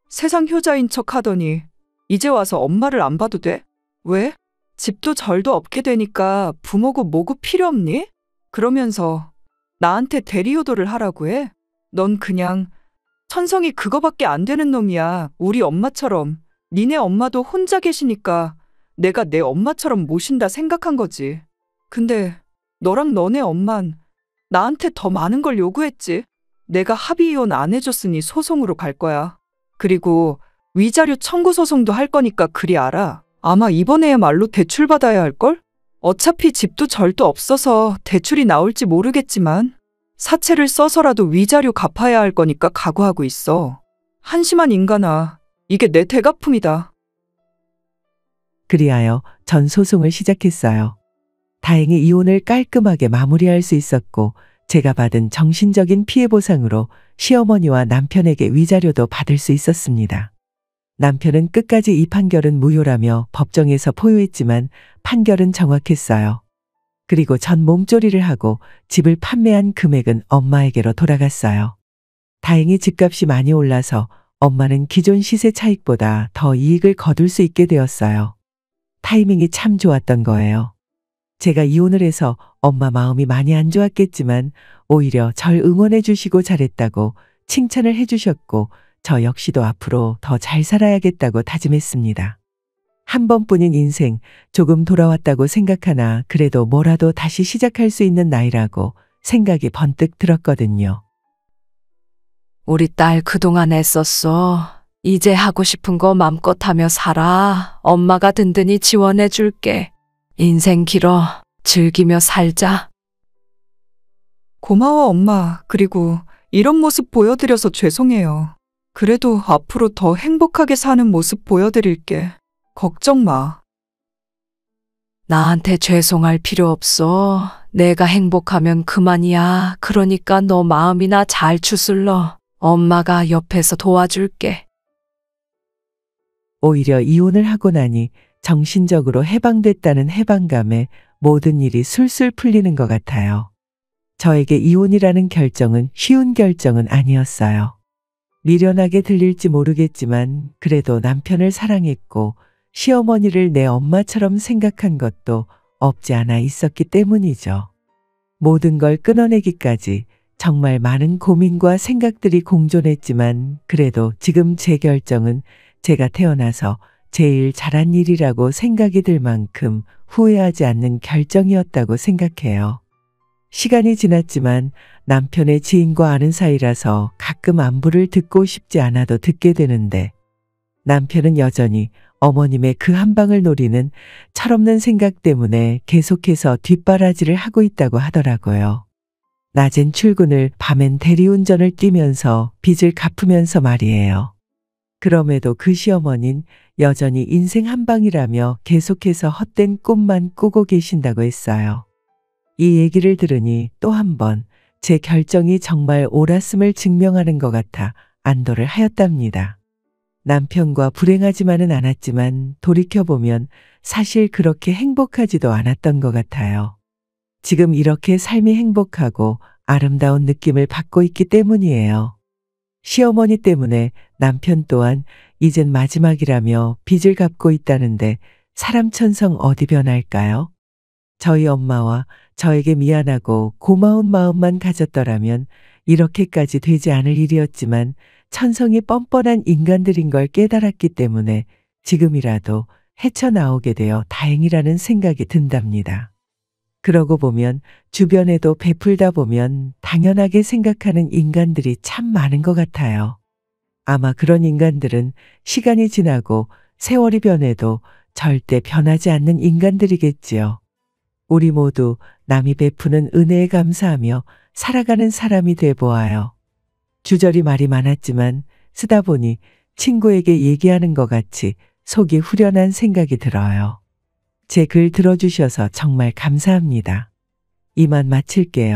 세상 효자인 척 하더니 이제 와서 엄마를 안 봐도 돼? 왜? 집도 절도 없게 되니까 부모고 뭐고 필요 없니? 그러면서 나한테 대리효도를 하라고 해? 넌 그냥 천성이 그거밖에 안 되는 놈이야. 우리 엄마처럼. 니네 엄마도 혼자 계시니까 내가 내 엄마처럼 모신다 생각한 거지. 근데 너랑 너네 엄만 나한테 더 많은 걸 요구했지. 내가 합의이혼 안 해줬으니 소송으로 갈 거야. 그리고 위자료 청구 소송도 할 거니까 그리 알아. 아마 이번에야말로 대출 받아야 할걸? 어차피 집도 절도 없어서 대출이 나올지 모르겠지만 사채를 써서라도 위자료 갚아야 할 거니까 각오하고 있어. 한심한 인간아. 이게 내 대가품이다. 그리하여 전 소송을 시작했어요. 다행히 이혼을 깔끔하게 마무리할 수 있었고 제가 받은 정신적인 피해 보상으로 시어머니와 남편에게 위자료도 받을 수 있었습니다. 남편은 끝까지 이 판결은 무효라며 법정에서 포효했지만 판결은 정확했어요. 그리고 전 몸조리를 하고 집을 판매한 금액은 엄마에게로 돌아갔어요. 다행히 집값이 많이 올라서 엄마는 기존 시세 차익보다 더 이익을 거둘 수 있게 되었어요. 타이밍이 참 좋았던 거예요. 제가 이혼을 해서 엄마 마음이 많이 안 좋았겠지만 오히려 절 응원해 주시고 잘했다고 칭찬을 해 주셨고 저 역시도 앞으로 더 잘 살아야겠다고 다짐했습니다. 한 번뿐인 인생 조금 돌아왔다고 생각하나 그래도 뭐라도 다시 시작할 수 있는 나이라고 생각이 번뜩 들었거든요. 우리 딸 그동안 애썼어. 이제 하고 싶은 거 맘껏 하며 살아. 엄마가 든든히 지원해 줄게. 인생 길어. 즐기며 살자. 고마워, 엄마. 그리고 이런 모습 보여드려서 죄송해요. 그래도 앞으로 더 행복하게 사는 모습 보여드릴게. 걱정 마. 나한테 죄송할 필요 없어. 내가 행복하면 그만이야. 그러니까 너 마음이나 잘 추슬러. 엄마가 옆에서 도와줄게. 오히려 이혼을 하고 나니 정신적으로 해방됐다는 해방감에 모든 일이 술술 풀리는 것 같아요. 저에게 이혼이라는 결정은 쉬운 결정은 아니었어요. 미련하게 들릴지 모르겠지만 그래도 남편을 사랑했고 시어머니를 내 엄마처럼 생각한 것도 없지 않아 있었기 때문이죠. 모든 걸 끊어내기까지 정말 많은 고민과 생각들이 공존했지만 그래도 지금 제 결정은 제가 태어나서 제일 잘한 일이라고 생각이 들 만큼 후회하지 않는 결정이었다고 생각해요. 시간이 지났지만 남편의 지인과 아는 사이라서 가끔 안부를 듣고 싶지 않아도 듣게 되는데 남편은 여전히 어머님의 그 한 방을 노리는 철없는 생각 때문에 계속해서 뒷바라지를 하고 있다고 하더라고요. 낮엔 출근을 밤엔 대리운전을 뛰면서 빚을 갚으면서 말이에요. 그럼에도 그 시어머니는 여전히 인생 한 방이라며 계속해서 헛된 꿈만 꾸고 계신다고 했어요. 이 얘기를 들으니 또 한 번 제 결정이 정말 옳았음을 증명하는 것 같아 안도를 하였답니다. 남편과 불행하지만은 않았지만 돌이켜보면 사실 그렇게 행복하지도 않았던 것 같아요. 지금 이렇게 삶이 행복하고 아름다운 느낌을 받고 있기 때문이에요. 시어머니 때문에 남편 또한 이젠 마지막이라며 빚을 갚고 있다는데 사람 천성 어디 변할까요? 저희 엄마와 저에게 미안하고 고마운 마음만 가졌더라면 이렇게까지 되지 않을 일이었지만 천성이 뻔뻔한 인간들인 걸 깨달았기 때문에 지금이라도 헤쳐나오게 되어 다행이라는 생각이 든답니다. 그러고 보면 주변에도 베풀다 보면 당연하게 생각하는 인간들이 참 많은 것 같아요. 아마 그런 인간들은 시간이 지나고 세월이 변해도 절대 변하지 않는 인간들이겠지요. 우리 모두 남이 베푸는 은혜에 감사하며 살아가는 사람이 돼 보아요. 주저리 말이 많았지만 쓰다 보니 친구에게 얘기하는 것 같이 속이 후련한 생각이 들어요. 제 글 들어주셔서 정말 감사합니다. 이만 마칠게요.